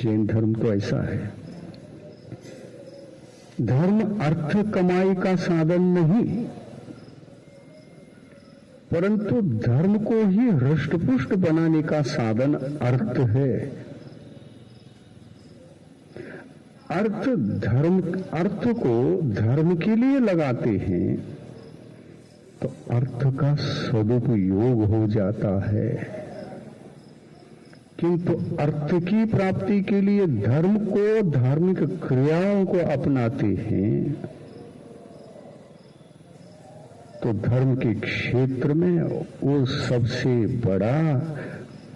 जैन धर्म तो ऐसा है। धर्म अर्थ कमाई का साधन नहीं, परंतु धर्म को ही हृष्टपुष्ट बनाने का साधन अर्थ है। अर्थ को धर्म के लिए लगाते हैं तो अर्थ का सदुपयोग हो जाता है, किंतु अर्थ की प्राप्ति के लिए धर्म को, धार्मिक क्रियाओं को अपनाते हैं तो धर्म के क्षेत्र में वो सबसे बड़ा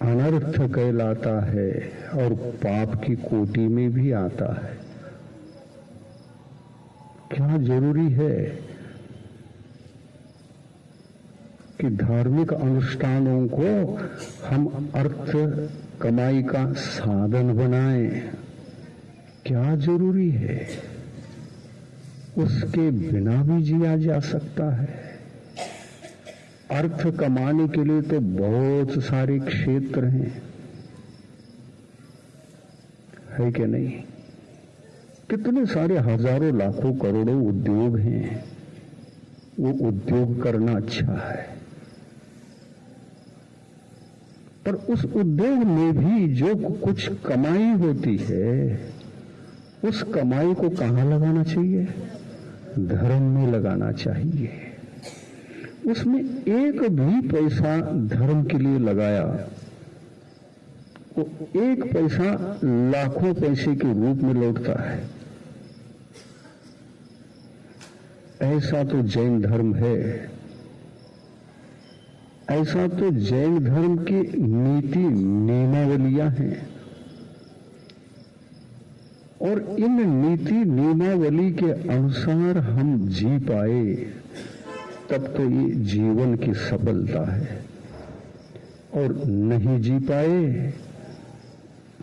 अनर्थ कहलाता है और पाप की कोटि में भी आता है। क्या जरूरी है कि धार्मिक अनुष्ठानों को हम अर्थ कमाई का साधन बनाएं? क्या जरूरी है? उसके बिना भी जिया जा सकता है। अर्थ कमाने के लिए तो बहुत सारे क्षेत्र हैं, है कि नहीं? कितने सारे हजारों लाखों करोड़ों उद्योग हैं। वो उद्योग करना अच्छा है, पर उस उद्योग में भी जो कुछ कमाई होती है, उस कमाई को कहां लगाना चाहिए? धर्म में लगाना चाहिए। उसमें एक भी पैसा धर्म के लिए लगाया, वो एक पैसा लाखों पैसे के रूप में लौटता है। ऐसा तो जैन धर्म है। ऐसा तो जैन धर्म की नीति नियमावलियां हैं, और इन नीति नियमावली के अनुसार हम जी पाए तब तो ये जीवन की सफलता है, और नहीं जी पाए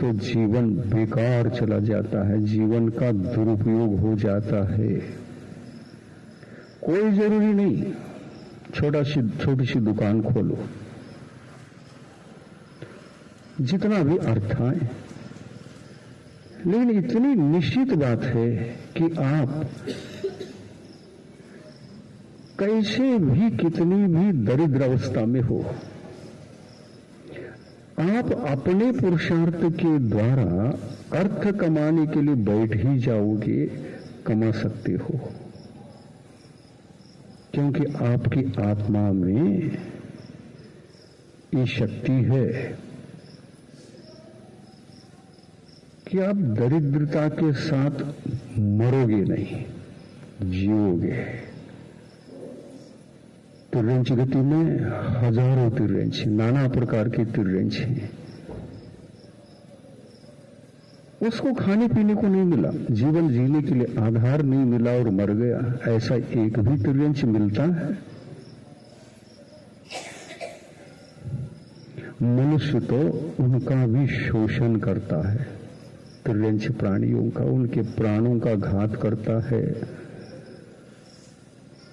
तो जीवन बेकार चला जाता है, जीवन का दुरुपयोग हो जाता है। कोई जरूरी नहीं छोटी सी दुकान खोलो, जितना भी अर्थ आए, लेकिन इतनी निश्चित बात है कि आप कैसे भी, कितनी भी दरिद्र अवस्था में हो, आप अपने पुरुषार्थ के द्वारा अर्थ कमाने के लिए बैठ ही जाओगे, कमा सकते हो, क्योंकि आपकी आत्मा में ये शक्ति है कि आप दरिद्रता के साथ मरोगे नहीं, जियोगे। तिर्यंच गति में हजारों तिर्यंच, नाना प्रकार के तिर्यंच हैं। उसको खाने पीने को नहीं मिला, जीवन जीने के लिए आधार नहीं मिला और मर गया, ऐसा एक भी तिर्यंच मिलता है? मनुष्य तो उनका भी शोषण करता है, तिर्यंच प्राणियों का, उनके प्राणों का घात करता है।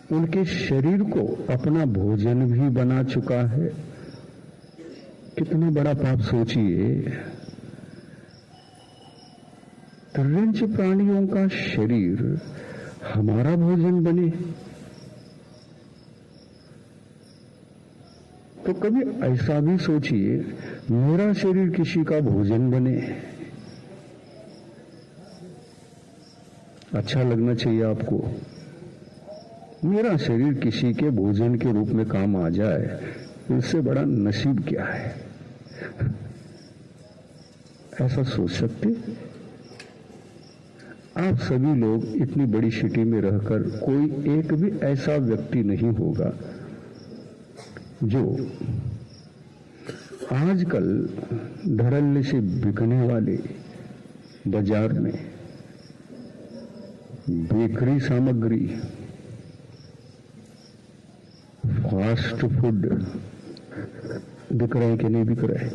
उनके शरीर को अपना भोजन भी बना चुका है। कितना बड़ा पाप सोचिए, तिर्यंच प्राणियों का शरीर हमारा भोजन बने। तो कभी ऐसा भी सोचिए, मेरा शरीर किसी का भोजन बने। अच्छा लगना चाहिए आपको, मेरा शरीर किसी के भोजन के रूप में काम आ जाए, इससे बड़ा नसीब क्या है? ऐसा सोच सकते? आप सभी लोग इतनी बड़ी सिटी में रहकर कोई एक भी ऐसा व्यक्ति नहीं होगा जो आजकल धड़ल्ले से बिकने वाले बाजार में बेकरी सामग्री, फास्ट फूड बिक रहे हैं कि नहीं बिक रहे?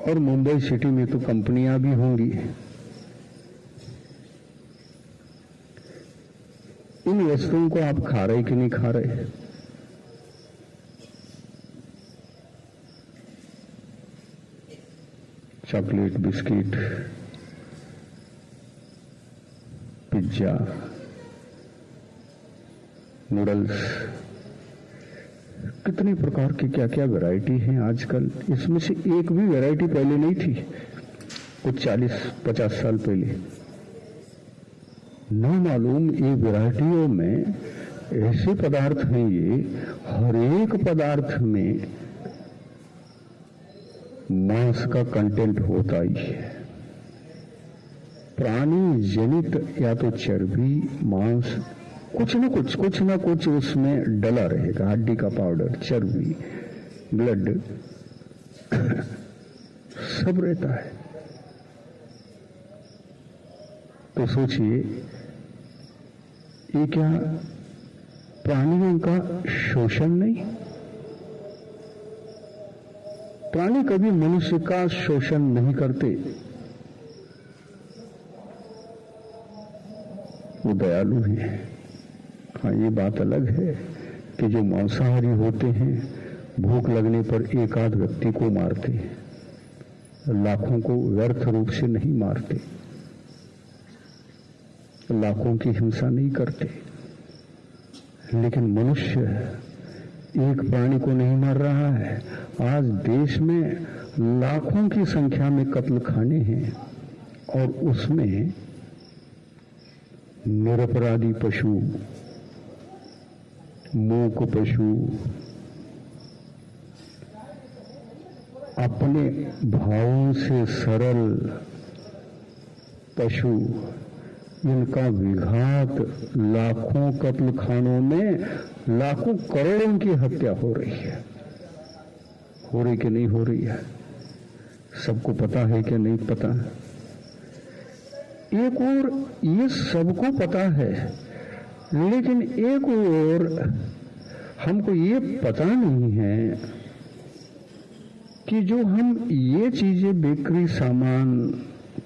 और मुंबई सिटी में तो कंपनियां भी होंगी। इन वस्तुओं को आप खा रहे कि नहीं खा रहे? चॉकलेट, बिस्किट, पिज्जा, नूडल्स, कितने प्रकार की क्या क्या वैरायटी हैं आजकल। इसमें से एक भी वैरायटी पहले नहीं थी, कुछ 40-50 साल पहले। न मालूम ये वैरायटियों में ऐसे पदार्थ हैं, ये हर एक पदार्थ में मांस का कंटेंट होता ही है। प्राणी जनित या तो चर्बी, मांस, कुछ ना कुछ उसमें डला रहेगा। हड्डी का पाउडर, चर्बी, ब्लड सब रहता है। तो सोचिए, ये क्या प्राणियों का शोषण नहीं? प्राणी कभी मनुष्य का शोषण नहीं करते, वो दयालु हैं। हाँ, ये बात अलग है कि जो मांसाहारी होते हैं भूख लगने पर एक आध व्यक्ति को मारते हैं, लाखों को व्यर्थ रूप से नहीं मारते, लाखों की हिंसा नहीं करते। लेकिन मनुष्य एक प्राणी को नहीं मार रहा है। आज देश में लाखों की संख्या में कत्ल खाने हैं और उसमें निरपराधी पशु, मूक पशु, अपने भावों से सरल पशु, इनका विघात लाखों कत्ल खानों में लाखों करोड़ों की हत्या हो रही है। हो रही कि नहीं हो रही है? सबको पता है कि नहीं पता? एक और ये सबको पता है, लेकिन एक और हमको ये पता नहीं है कि जो हम ये चीजें, बेकरी सामान,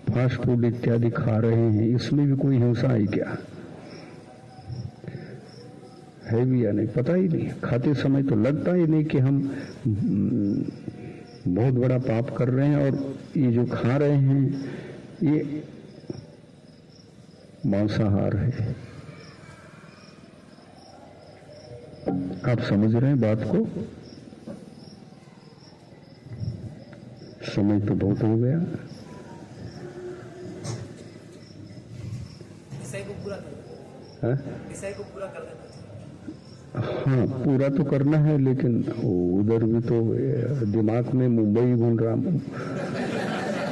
फास्ट फूड इत्यादि खा रहे हैं, इसमें भी कोई हिंसा है क्या? है भी या नहीं पता ही नहीं। खाते समय तो लगता ही नहीं कि हम बहुत बड़ा पाप कर रहे हैं, और ये जो खा रहे हैं ये मांसाहार है। आप समझ रहे हैं बात को? समय तो बहुत हो गया। विषय को पूरा कर देना। हाँ, पूरा तो करना है, लेकिन उधर भी तो दिमाग में मुंबई घूम रहा।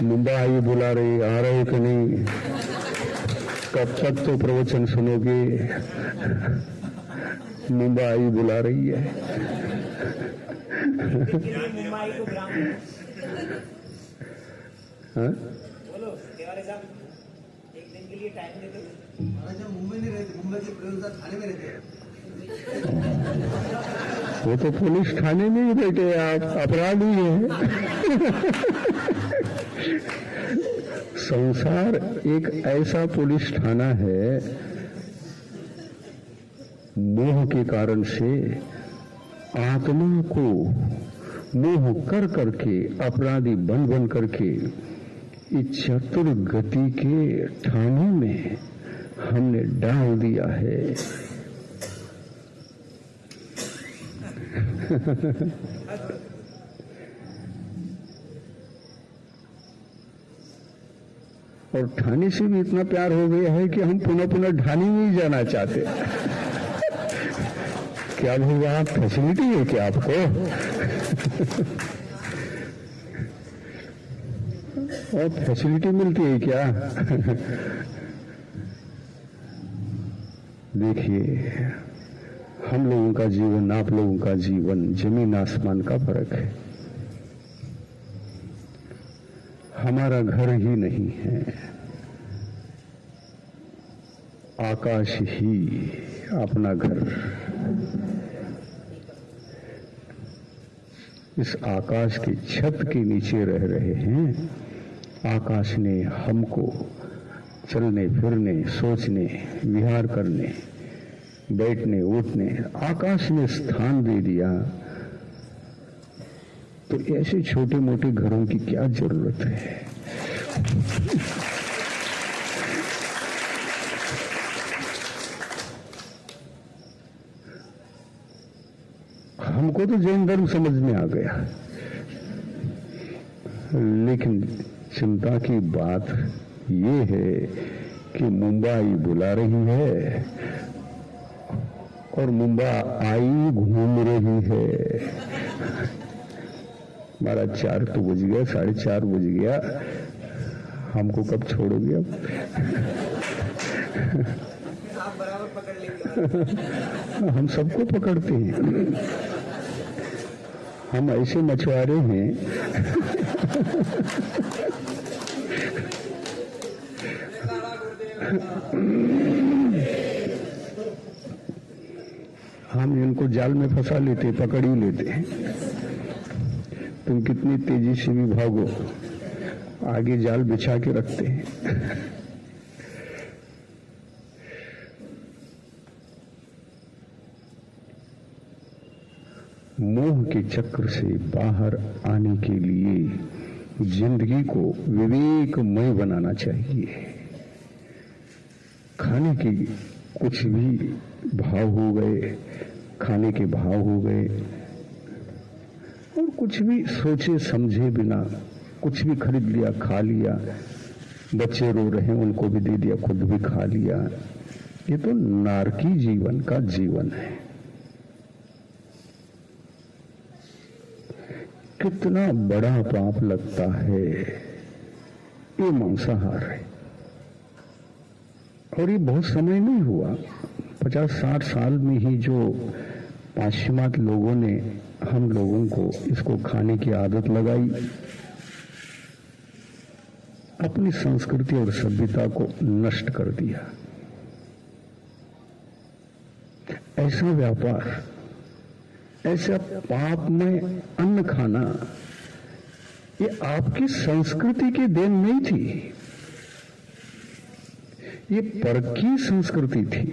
मुंबई बुला रही, आ रहे कि नहीं? कब तक तो प्रवचन सुनोगे? मुंबई बुला रही है। मुंबई को ग्राम हाँ? बोलो देवाले साहब, एक दिन के लिए टाइम देते हो? जब मुंबई नहीं रहते, मुंबई के पुलिस थाने में रहते हैं। वो तो पुलिस थाने में ही बैठे, आप अपराधी हैं। संसार एक ऐसा पुलिस थाना है मोह के कारण से आत्मा को मोह कर करके, अपराधी बन बन करके इस चतुर गति के ठाने में हमने डाल दिया है। और ठाने से भी इतना प्यार हो गया है कि हम पुनः पुनः ढानी में ही जाना चाहते। क्या वहां फैसिलिटी है क्या आपको? और फैसिलिटी मिलती है क्या? देखिए, हम लोगों का जीवन, आप लोगों का जीवन जमीन आसमान का फर्क है। हमारा घर ही नहीं है, आकाश ही अपना घर। इस आकाश की छत के नीचे रह रहे हैं। आकाश ने हमको चलने फिरने, सोचने, विहार करने, बैठने, उठने आकाश ने स्थान दे दिया। तो ऐसे छोटे मोटे घरों की क्या जरूरत है? हमको तो जैन धर्म समझ में आ गया, लेकिन चिंता की बात ये है कि मुंबई बुला रही है और मुंबई घूम रही है। हमारा 4 तो बज गया, 4:30 बज गया। हमको कब छोड़ोगे अब? आप बराबर पकड़ लेंगे। हम सबको पकड़ते हैं। हम ऐसे मछुआरे हैं। हम इनको जाल में फंसा लेते, पकड़ ही लेते हैं। तुम कितनी तेजी से भी भागो, आगे जाल बिछा के रखते हैं। मोह के चक्र से बाहर आने के लिए जिंदगी को विवेकमय बनाना चाहिए। खाने के कुछ भी भाव हो गए, खाने के भाव हो गए, और कुछ भी सोचे समझे बिना कुछ भी खरीद लिया, खा लिया। बच्चे रो रहे हैं, उनको भी दे दिया, खुद भी खा लिया। ये तो नारकी जीवन का जीवन है। कितना बड़ा पाप लगता है ये मांसाहार है। और ये बहुत समय नहीं हुआ, 50-60 साल में ही जो पाश्चिमात्य लोगों ने हम लोगों को इसको खाने की आदत लगाई, अपनी संस्कृति और सभ्यता को नष्ट कर दिया। ऐसा व्यापार, ऐसा पाप में अन्न खाना, ये आपकी संस्कृति की देन नहीं थी, ये परकीय संस्कृति थी,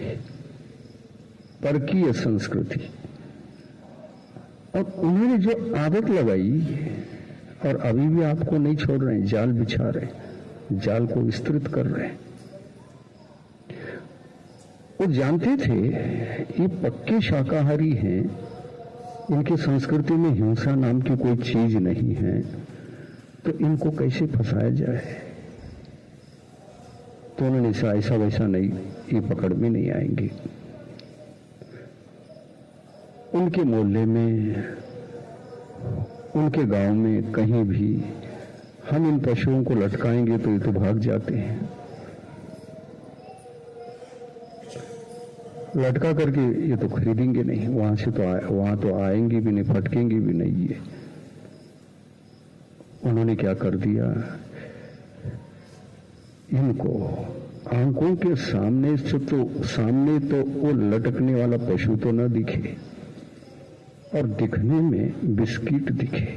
परकीय संस्कृति। और उन्होंने जो आदत लगाई, और अभी भी आपको नहीं छोड़ रहे हैं, जाल बिछा रहे, जाल को विस्तृत कर रहे हैं। वो जानते थे ये पक्के शाकाहारी हैं, इनकी संस्कृति में हिंसा नाम की कोई चीज नहीं है, तो इनको कैसे फंसाया जाए। तो उन्होंने ऐसा वैसा नहीं, ये पकड़ में नहीं आएंगे। उनके मोहल्ले में, उनके गांव में, कहीं भी हम इन पशुओं को लटकाएंगे तो ये तो भाग जाते हैं। लटका करके ये तो खरीदेंगे नहीं, वहां से तो वहां तो आएंगे भी नहीं, फटकेंगे भी नहीं। ये उन्होंने क्या कर दिया, इनको आंखों के सामने से सामने तो वो लटकने वाला पशु तो न दिखे, और दिखने में बिस्किट दिखे,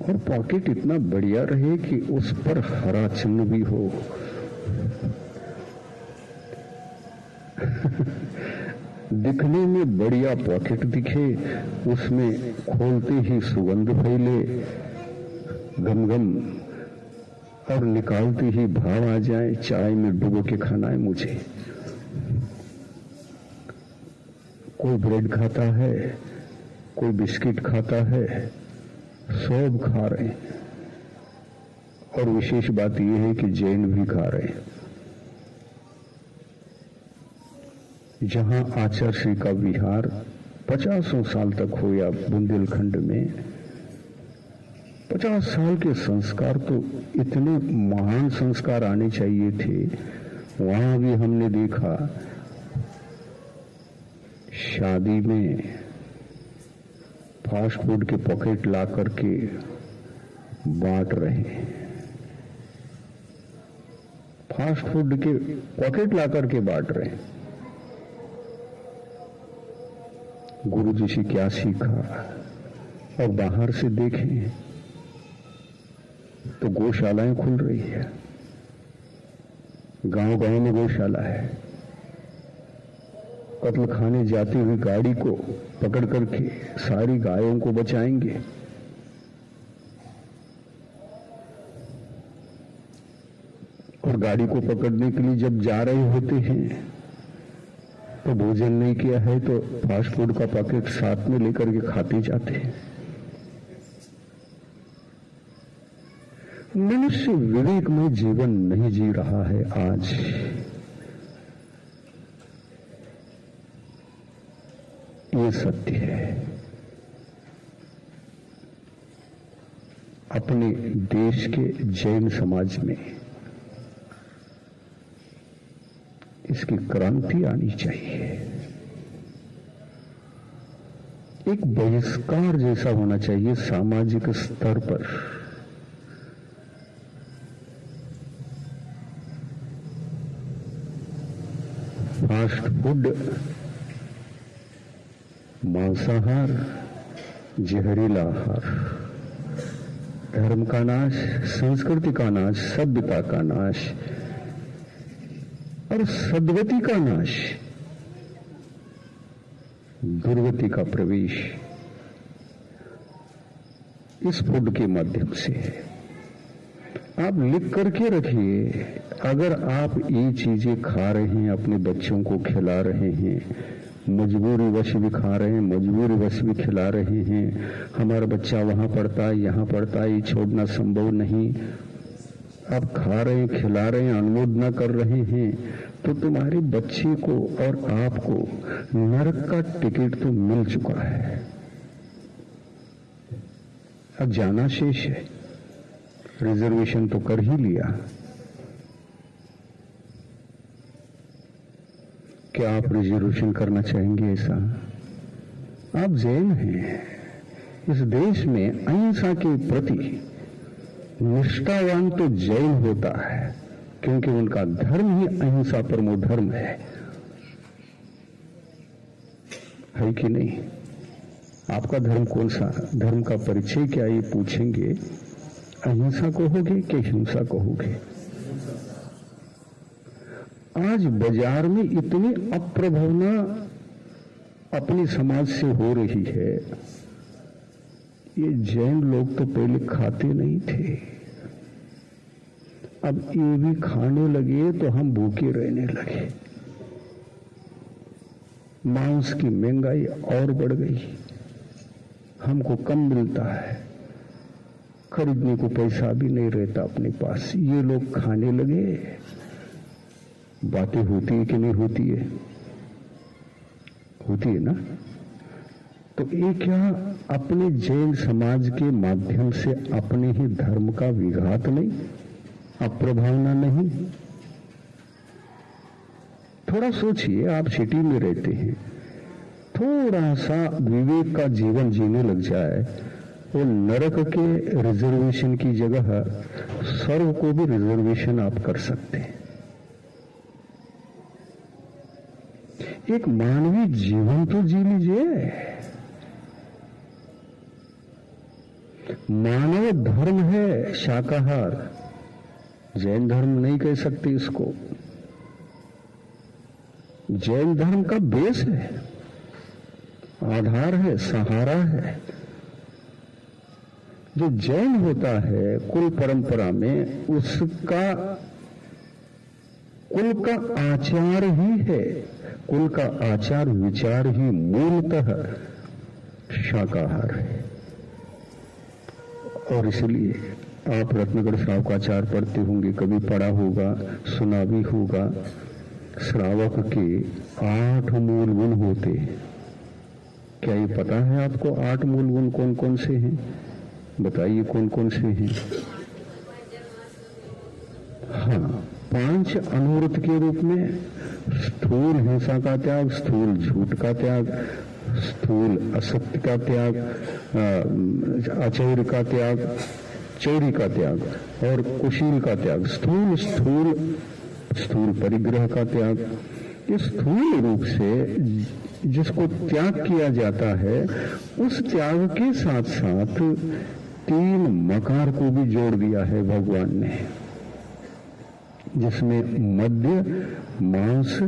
और पॉकेट इतना बढ़िया रहे कि उस पर हरा चिन्ह भी हो। दिखने में बढ़िया पॉकेट दिखे, उसमें खोलते ही सुगंध फैले गमगम, और निकालते ही भाव आ जाए चाय में डुबो के खाना है मुझे। कोई ब्रेड खाता है, कोई बिस्किट खाता है, सब खा रहे हैं। और विशेष बात यह है कि जैन भी खा रहे हैं। जहां आचार्य श्री का विहार 50 साल तक होया बुंदेलखंड में, 50 साल के संस्कार तो इतने महान संस्कार आने चाहिए थे, वहां भी हमने देखा शादी में फास्ट फूड के पॉकेट ला करके बांट रहे हैं। फास्ट फूड के पॉकेट ला करके बांट रहे हैं। गुरु जी से क्या सीखा? और बाहर से देखें तो गौशालाएं खुल रही है, गांव गांव में गौशाला है। कत्ल खाने जाती हुई गाड़ी को पकड़ करके सारी गायों को बचाएंगे। और गाड़ी को पकड़ने के लिए जब जा रहे होते हैं तो भोजन नहीं किया है तो फास्ट फूड का पैकेट साथ में लेकर के खाते जाते हैं। मनुष्य विवेक में जीवन नहीं जी रहा है आज। ये सत्य है। अपने देश के जैन समाज में इसकी क्रांति आनी चाहिए। एक बहिष्कार जैसा होना चाहिए सामाजिक स्तर पर। फास्ट फूड, मांसाहार, जहरीला आहार, धर्म का नाश, संस्कृति का नाश, सभ्यता का नाश और सद्गति का नाश, दुर्गति का प्रवेश इस फूड के माध्यम से है। आप लिख करके रखिए, अगर आप ये चीजें खा रहे हैं, अपने बच्चों को खिला रहे हैं, मजबूरी वश भी खा रहे हैं, मजबूरी वश भी खिला रहे हैं, हमारा बच्चा वहां पढ़ता है, यहां पढ़ता है, ये छोड़ना संभव नहीं, आप खा रहे हैं, खिला रहे हैं, अनुमोद न कर रहे हैं, तो तुम्हारे बच्चे को और आपको नरक का टिकट तो मिल चुका है। अब जाना शेष है। रिजर्वेशन तो कर ही लिया। क्या आप रिजर्वेशन करना चाहेंगे ऐसा? आप जैन हैं। इस देश में अहिंसा के प्रति निष्ठावान तो जैन होता है, क्योंकि उनका धर्म ही अहिंसा परमो धर्म है कि नहीं? आपका धर्म कौन सा? धर्म का परिचय क्या ये पूछेंगे, अहिंसा कहोगे कि हिंसा कहोगे? आज बाजार में इतनी अप्रभावना अपने समाज से हो रही है। ये जैन लोग तो पहले खाते नहीं थे, अब ये भी खाने लगे तो हम भूखे रहने लगे। मांस की महंगाई और बढ़ गई, हमको कम मिलता है, खरीदने को पैसा भी नहीं रहता अपने पास। ये लोग खाने लगे। बातें होती है कि नहीं होती है? होती है ना? तो ये क्या अपने जैन समाज के माध्यम से अपने ही धर्म का विघात नहीं, अप्रभावना नहीं? थोड़ा सोचिए, आप सिटी में रहते हैं, थोड़ा सा विवेक का जीवन जीने लग जाए, वो नरक के रिजर्वेशन की जगह स्वर्ग को भी रिजर्वेशन आप कर सकते हैं। एक मानवीय जीवन तो जी लीजिए। मानव धर्म है शाकाहार, जैन धर्म नहीं कह सकते इसको। जैन धर्म का बेस है आधार है, सहारा है। जो जैन होता है कुल परंपरा में, उसका कुल का आचार ही है, कुल का आचार विचार ही मूलतः शाकाहार है। और इसलिए आप रत्नगढ़ श्रावकाचार पढ़ते होंगे, कभी पढ़ा होगा, सुना भी होगा। श्रावक के 8 मूल गुण होते हैं। क्या ये पता है आपको 8 मूल गुण कौन कौन से हैं? बताइए कौन कौन से हैं? हाँ, 5 अनुव्रत के रूप में स्थूल हिंसा का त्याग, स्थूल झूठ का त्याग, स्थूल असत्य का त्याग, आचौर्य का त्याग, चोरी का त्याग और कुशील का त्याग, स्थूल स्थूल स्थूल परिग्रह का त्याग। इस स्थूल रूप से जिसको त्याग किया जाता है, उस त्याग के साथ साथ 3 मकार को भी जोड़ दिया है भगवान ने, जिसमें मद्य, मांस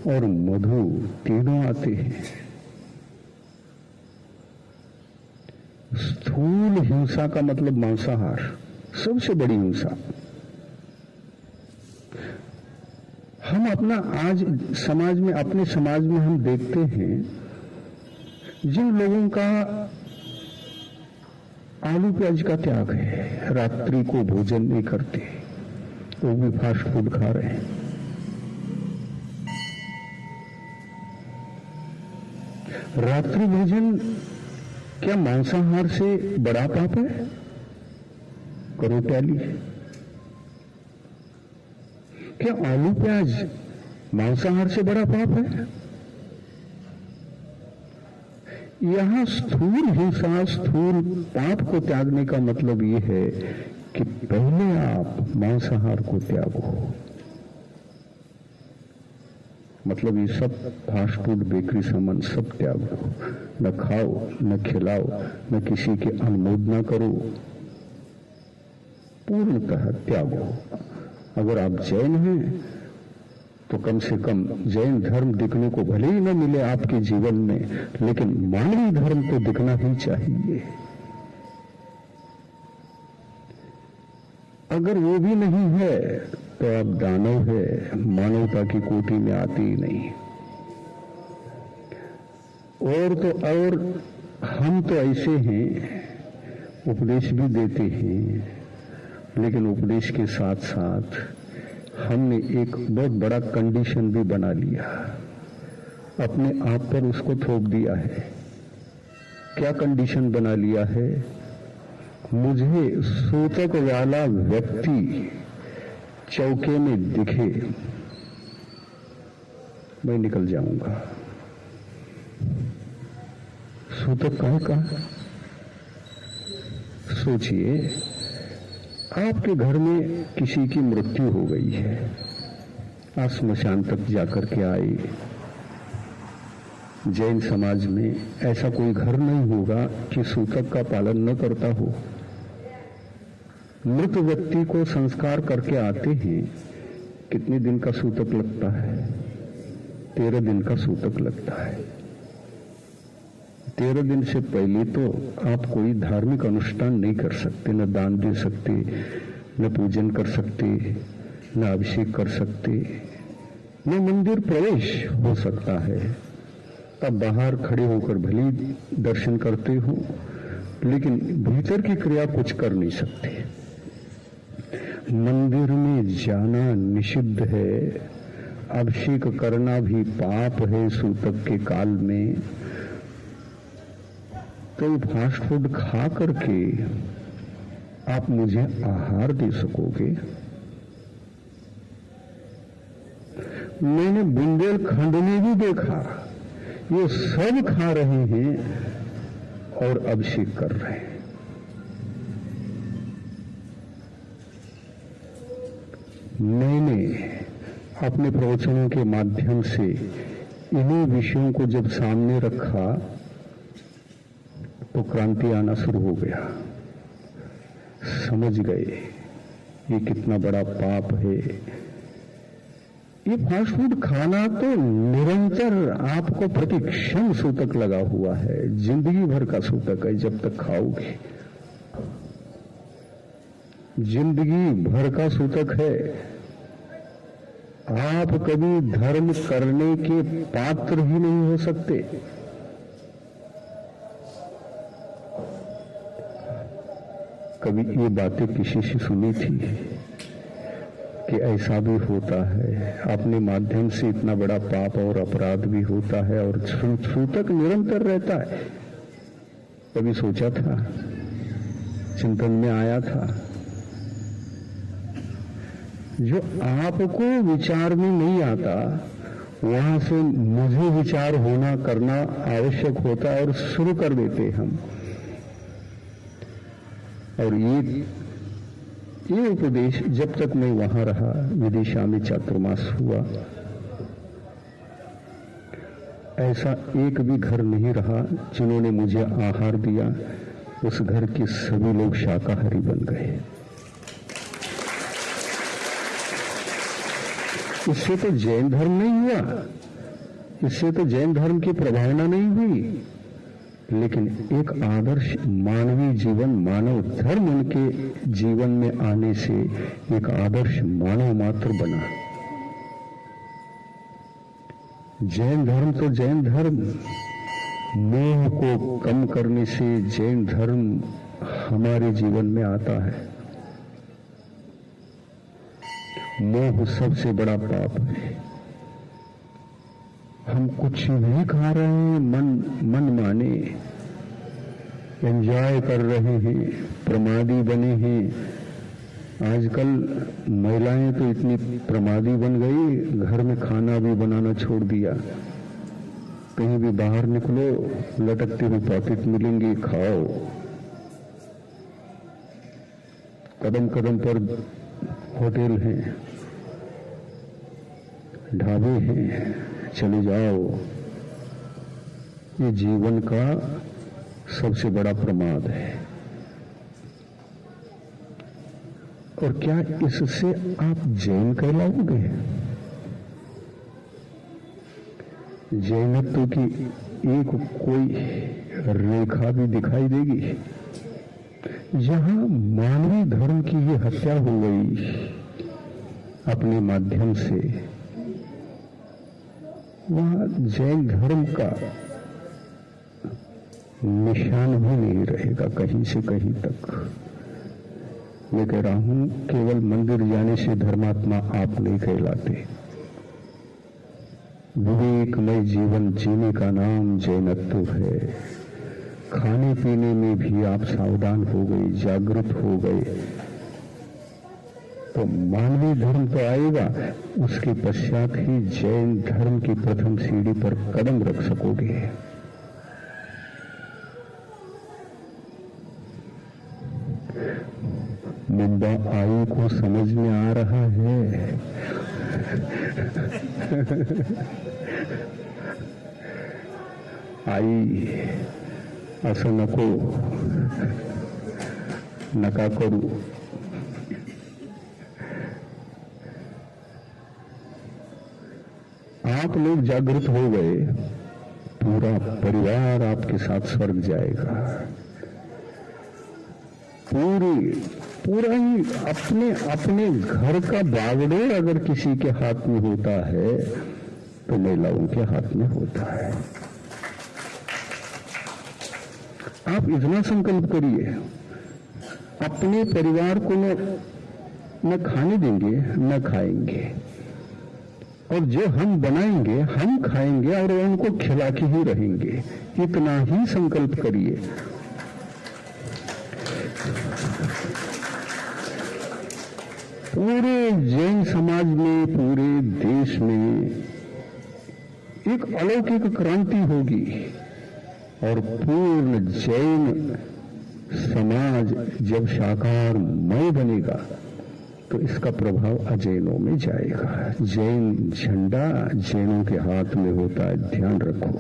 और मधु तीनों आते हैं। स्थूल हिंसा का मतलब मांसाहार, सबसे बड़ी हिंसा। हम अपना आज समाज में, अपने समाज में हम देखते हैं, जिन लोगों का आलू प्याज का त्याग है, रात्रि को भोजन नहीं करते, वो भी फास्ट फूड खा रहे हैं। रात्रि भोजन क्या मांसाहार से बड़ा पाप है? करो टैली। क्या आलू प्याज मांसाहार से बड़ा पाप है? यहां स्थूल हिंसा, स्थूल पाप को त्यागने का मतलब यह है कि पहले आप मांसाहार को त्यागो। मतलब ये सब फास्ट फूड, बेकरी सामान सब त्यागो, न खाओ, न खिलाओ, न किसी के अनुमोदना करो, पूर्णतः त्यागो। अगर आप जैन हैं तो कम से कम जैन धर्म दिखने को भले ही न मिले आपके जीवन में, लेकिन मानवीय धर्म तो दिखना ही चाहिए। अगर वो भी नहीं है तो आप दानव है, मानवता की कोटि में आती ही नहीं। और तो और हम तो ऐसे हैं, उपदेश भी देते हैं, लेकिन उपदेश के साथ साथ हमने एक बहुत बड़ा कंडीशन भी बना लिया, अपने आप पर उसको थोप दिया है। क्या कंडीशन बना लिया है? मुझे सूतक वाला व्यक्ति चौके में दिखे, मैं निकल जाऊंगा। सूतक कहाँ का? सोचिए, आपके घर में किसी की मृत्यु हो गई है, आप श्मशान तक जाकर के आए। जैन समाज में ऐसा कोई घर नहीं होगा कि सूतक का पालन न करता हो। मृत व्यक्ति को संस्कार करके आते हैं, कितने दिन का सूतक लगता है? 13 दिन का सूतक लगता है। 13 दिन से पहले तो आप कोई धार्मिक अनुष्ठान नहीं कर सकते, न दान दे सकते, न पूजन कर सकते, न अभिषेक कर सकते, न मंदिर प्रवेश हो सकता है। अब बाहर खड़े होकर भले दर्शन करते हो, लेकिन भीतर की क्रिया कुछ कर नहीं सकते। मंदिर में जाना निषिद्ध है, अभिषेक करना भी पाप है सूतक के काल में। तो फास्ट फूड खा करके आप मुझे आहार दे सकोगे? मैंने बुंदेलखंड में भी देखा, ये सब खा रहे हैं और अभिषेक कर रहे हैं। मैंने अपने प्रवचनों के माध्यम से इन्हीं विषयों को जब सामने रखा तो क्रांति आना शुरू हो गया। समझ गए ये कितना बड़ा पाप है। ये फास्ट फूड खाना तो निरंतर आपको प्रति क्षण सूतक लगा हुआ है, जिंदगी भर का सूतक है। जब तक खाओगे जिंदगी भर का सूतक है। आप कभी धर्म करने के पात्र ही नहीं हो सकते। कभी ये बातें किसी से सुनी थी कि ऐसा भी होता है, अपने माध्यम से इतना बड़ा पाप और अपराध भी होता है और सूतक निरंतर रहता है। कभी सोचा था, चिंतन में आया था? जो आपको विचार में नहीं आता वहां से मुझे विचार होना करना आवश्यक होता है और शुरू कर देते हम। और ये उपदेश जब तक मैं वहां रहा, विदिशा में चातुर्मास हुआ, ऐसा एक भी घर नहीं रहा जिन्होंने मुझे आहार दिया। उस घर के सभी लोग शाकाहारी बन गए। इससे तो जैन धर्म नहीं हुआ, इससे तो जैन धर्म की प्रभावना नहीं हुई, लेकिन एक आदर्श मानवीय जीवन, मानव धर्म उनके जीवन में आने से एक आदर्श मानव मात्र बना। जैन धर्म तो जैन धर्म, मोह को कम करने से जैन धर्म हमारे जीवन में आता है। मोह सबसे बड़ा पाप है। हम कुछ भी खा रहे हैं, मन माने एंजॉय कर रहे हैं, प्रमादी बने हैं। आजकल महिलाएं तो इतनी प्रमादी बन गई, घर में खाना भी बनाना छोड़ दिया। कहीं भी बाहर निकलो, लटकते हुए पॉकेट मिलेंगे, खाओ। कदम कदम पर होटल हैं, ढाबे हैं, चले जाओ। ये जीवन का सबसे बड़ा प्रमाद है। और क्या इससे आप जैन कहलाओगे? जैनत्व की एक कोई रेखा भी दिखाई देगी? जहां मानवीय धर्म की ये हत्या हो गई अपने माध्यम से, वहां जैन धर्म का निशान भी नहीं रहेगा कहीं से कहीं तक। मैं कह रहा हूं, केवल मंदिर जाने से धर्मात्मा आप नहीं कहलाते। विवेकमय जीवन जीने का नाम जैनत्व है। खाने पीने में भी आप सावधान हो गए, जागृत हो गए, तो मानवीय धर्म तो आएगा। उसके पश्चात ही जैन धर्म की प्रथम सीढ़ी पर कदम रख सकोगे। मुंबा आई को समझ में आ रहा है? आई असं नको, नका करू। आप लोग जागृत हो गए, पूरा परिवार आपके साथ स्वर्ग जाएगा। पूरा ही अपने घर का बागडोर अगर किसी के हाथ में होता है तो महिलाओं के हाथ में होता है। आप इतना संकल्प करिए, अपने परिवार को न खाने देंगे न खाएंगे, और जो हम बनाएंगे हम खाएंगे और उनको खिला के ही रहेंगे। इतना ही संकल्प करिए। पूरे जैन समाज में, पूरे देश में एक अलौकिक क्रांति होगी और पूर्ण जैन समाज जब साकारमय बनेगा तो इसका प्रभाव अजैनों में जाएगा। जैन झंडा जैनों के हाथ में होता है, ध्यान रखो।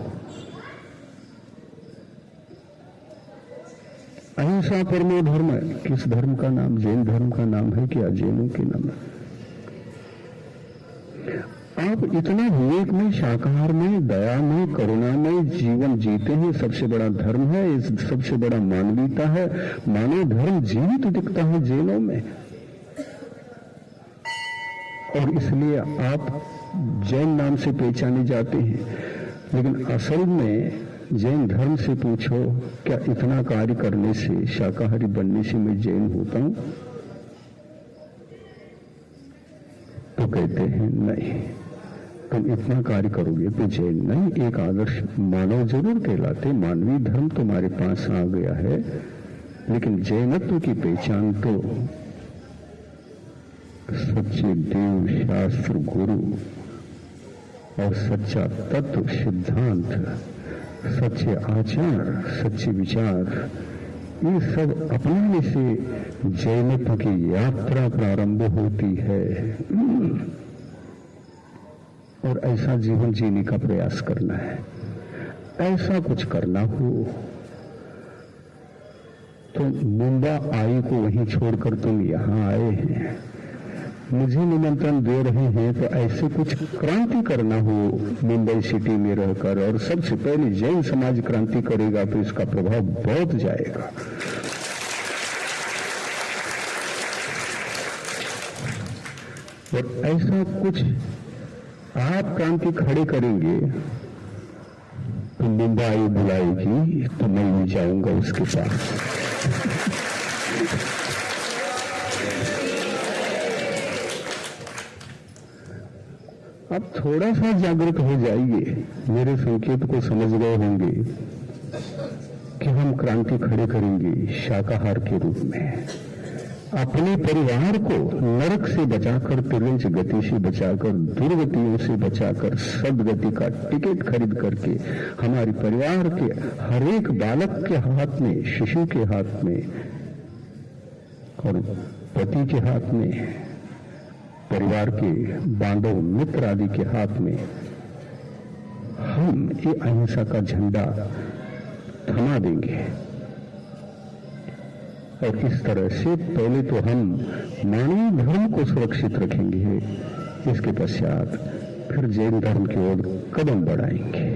अहिंसा परमो धर्म है। किस धर्म का नाम? जैन धर्म का नाम है कि अजैनों के नाम है? आप इतना विवेक में, शाकाहार में, दया में, करुणा में जीवन जीते हैं। सबसे बड़ा धर्म है, इस सबसे बड़ा मानवीयता है। मानव धर्म जीवित दिखता है जैनों में, और इसलिए आप जैन नाम से पहचाने जाते हैं। लेकिन असल में जैन धर्म से पूछो, क्या इतना कार्य करने से, शाकाहारी बनने से मैं जैन होता हूं? तो कहते हैं नहीं, तुम इतना कार्य करोगे तो जैन नहीं, एक आदर्श मानव जरूर कहलाते। मानवीय धर्म तुम्हारे पास आ गया है, लेकिन जैनत्व की पहचान तो सच्चे देव, शास्त्र, गुरु और सच्चा तत्व, सिद्धांत, सच्चे आचार, सच्चे विचार, ये सब अपनाने से जैनत्व की यात्रा प्रारंभ होती है। और ऐसा जीवन जीने का प्रयास करना है। ऐसा कुछ करना हो तो मुंबा आई को वहीं छोड़कर तुम यहां आए हैं, मुझे निमंत्रण दे रहे हैं, तो ऐसे कुछ क्रांति करना हो मुंबई सिटी में रहकर, और सबसे पहले जैन समाज क्रांति करेगा तो इसका प्रभाव बहुत जाएगा। और ऐसा कुछ आप क्रांति खड़े करेंगे तो मुंबई बुलाएगी, तो मैं भी जाऊंगा उसके पास। अब थोड़ा सा जागृत हो जाइए, मेरे संकेत को समझ गए होंगे कि हम क्रांति खड़े करेंगे शाकाहार के रूप में। अपने परिवार को नरक से बचाकर, तिरंज गति से बचाकर, दुर्गतियों से बचाकर, सदगति का टिकट खरीद करके हमारे परिवार के हर एक बालक के हाथ में, शिशु के हाथ में और पति के हाथ में, परिवार के बांधव मित्र आदि के हाथ में हम ये अहिंसा का झंडा थमा देंगे। और इस तरह से पहले तो हम मानवीय धर्म को सुरक्षित रखेंगे, इसके पश्चात फिर जैन धर्म की ओर कदम बढ़ाएंगे।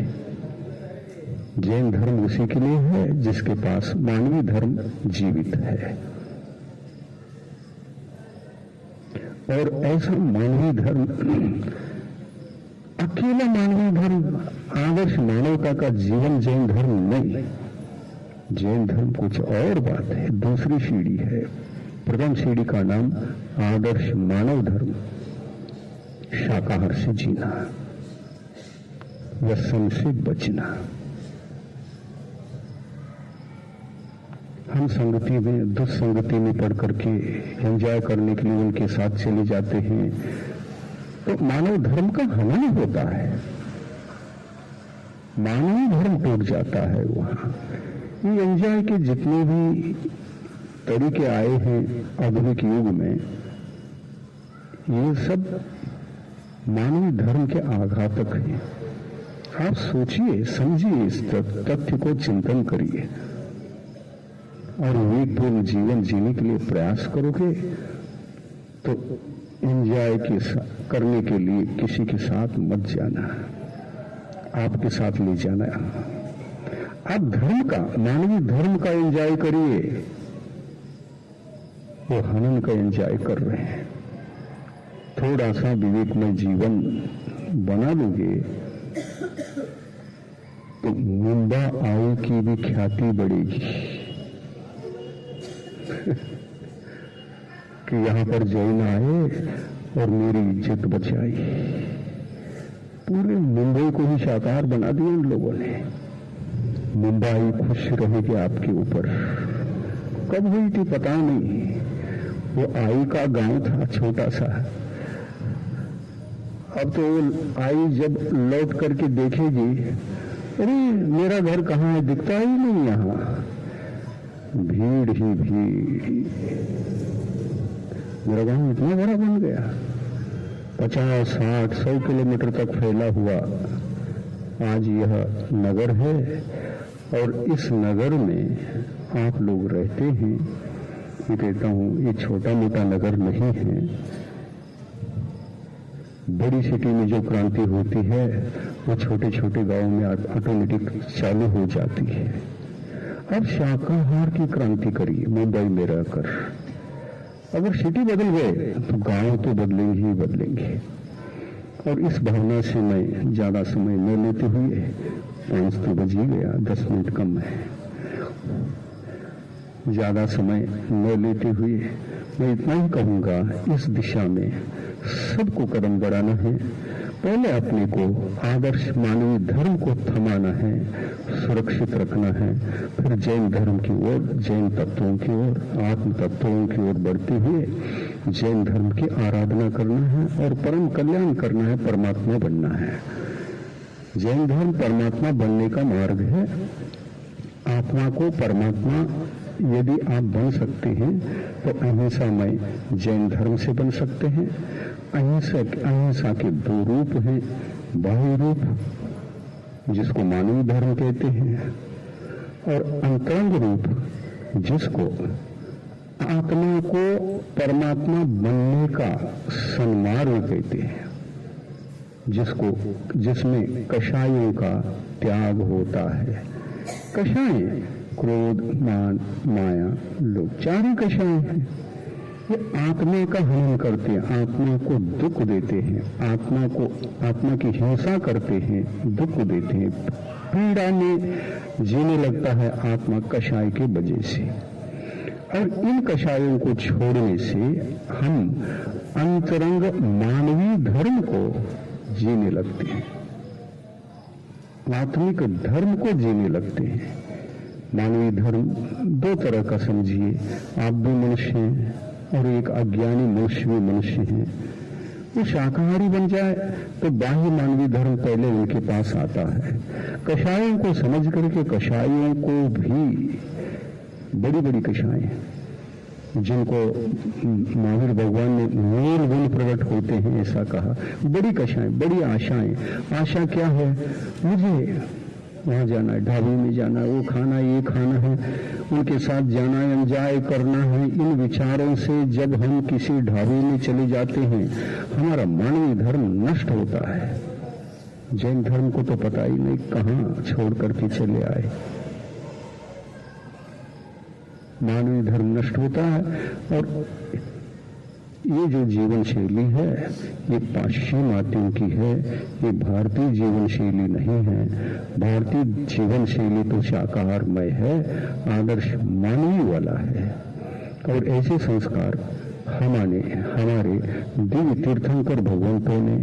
जैन धर्म उसी के लिए है जिसके पास मानवीय धर्म जीवित है, और ऐसा मानवीय धर्म, अकेला मानवीय धर्म, आदर्श मानवता का जीवन जैन धर्म नहीं। जैन धर्म कुछ और बात है, दूसरी सीढ़ी है। प्रथम सीढ़ी का नाम आदर्श मानव धर्म, शाकाहार से जीना, व्यसन से बचना। हम संगति में, दुस्संगति में पढ़ करके एंजॉय करने के लिए उनके साथ चले जाते हैं, तो मानव धर्म का हनन होता है, मानवीय धर्म टूट जाता है वहां। ये एंजॉय के जितने भी तरीके आए हैं आधुनिक युग में, ये सब मानवीय धर्म के आघातक हैं। आप सोचिए, समझिए, इस तथ्य को चिंतन करिए और विवेकपूर्ण जीवन जीने के लिए प्रयास करोगे तो एंजॉय करने के लिए किसी के साथ मत जाना, आपके साथ ले जाना। आप धर्म का, मानवीय धर्म का एंजॉय करिए, वो हनन का एंजॉय कर रहे हैं। थोड़ा सा विवेकमय जीवन बना लोगे तो मुंबा आई की भी ख्याति बढ़ेगी कि यहां पर जैन आए और मेरी इज्जत बचाई। पूरे मुंबई को ही शाकाहार बना दिया उन लोगों ने। मुंबई खुश रहेगी आपके ऊपर। कब हुई थी पता नहीं, वो आई का गांव था छोटा सा। अब तो आई जब लौट करके देखेगी, अरे मेरा घर कहाँ है, दिखता ही नहीं यहां, भीड़ ही भीड़। मेरा गांव इतना बड़ा बन गया, 50, 60, 100 किलोमीटर तक फैला हुआ आज यह नगर है, और इस नगर में आप लोग रहते हैं। मैं कहता हूं ये छोटा मोटा नगर नहीं है, बड़ी सिटी में जो क्रांति होती है वो छोटे छोटे गांव में ऑटोमेटिक चालू हो जाती है। अब शाकाहार की क्रांति करिए मुंबई में रहकर। अगर सिटी बदल गए तो गांव तो बदलेंगे ही बदलेंगे। और इस भावना से मैं ज्यादा समय न लेते हुए, 5 तो बज ही गया, 10 मिनट कम है, ज्यादा समय न लेते हुए मैं इतना ही कहूंगा, इस दिशा में सबको कदम बढ़ाना है। पहले अपने को आदर्श मानवीय धर्म को थमाना है, सुरक्षित रखना है, फिर जैन धर्म की ओर, जैन तत्वों की ओर, आत्म तत्वों की ओर बढ़ते हुए जैन धर्म की आराधना करना है और परम कल्याण करना है, परमात्मा बनना है। जैन धर्म परमात्मा बनने का मार्ग है। आत्मा को परमात्मा यदि आप बन सकते हैं तो अहिंसामय जैन धर्म से बन सकते हैं। अहिंसा के 2 रूप हैं, बाह्य रूप जिसको मानवीय धर्म कहते हैं और अंतरंग रूप जिसको आत्मा को परमात्मा बनने का सन्मार्ग कहते हैं, जिसमें कषायों का त्याग होता है। कषाय क्रोध, मान, माया, लोभ, 4 ही कषाय हैं। ये आत्मा का हनन करते हैं, आत्मा को दुख देते हैं, आत्मा की हिंसा करते हैं, दुख देते हैं, पीड़ा में जीने लगता है आत्मा कषाय के वजह से। और इन कषायों को छोड़ने से हम अंतरंग मानवीय धर्म को जीने लगते हैं, आत्मिक धर्म को जीने लगते हैं। मानवीय धर्म 2 तरह का समझिए, आप भी मनुष्य हैं और एक अज्ञानी मनुष्य भी मनुष्य है। वो शाकाहारी बन जाए तो बाह्य मानवीय धर्म पहले उनके पास आता है। कषायों को समझ करके कषायों को भी, बड़ी बड़ी कषाएं जिनको महावीर भगवान ने मूल गुण प्रकट होते हैं ऐसा कहा, बड़ी कषाएं, बड़ी आशाएं। आशा क्या है? मुझे वहां जाना है, ढाबे में जाना है, वो खाना, ये खाना है, उनके साथ जाना है, एंजॉय करना है। इन विचारों से जब हम किसी ढाबे में चले जाते हैं हमारा मानवीय धर्म नष्ट होता है। जैन धर्म को तो पता ही नहीं कहां छोड़ करके चले आए। मानवीय धर्म नष्ट होता है और ये जो जीवन शैली है ये पाश्चिमात्यों की है, ये भारतीय जीवन शैली नहीं है। भारतीय जीवन शैली तो शाकाहारमय है, आदर्श मानवीय वाला है। और ऐसे संस्कार हमारे दिव्य तीर्थंकर भगवंतों ने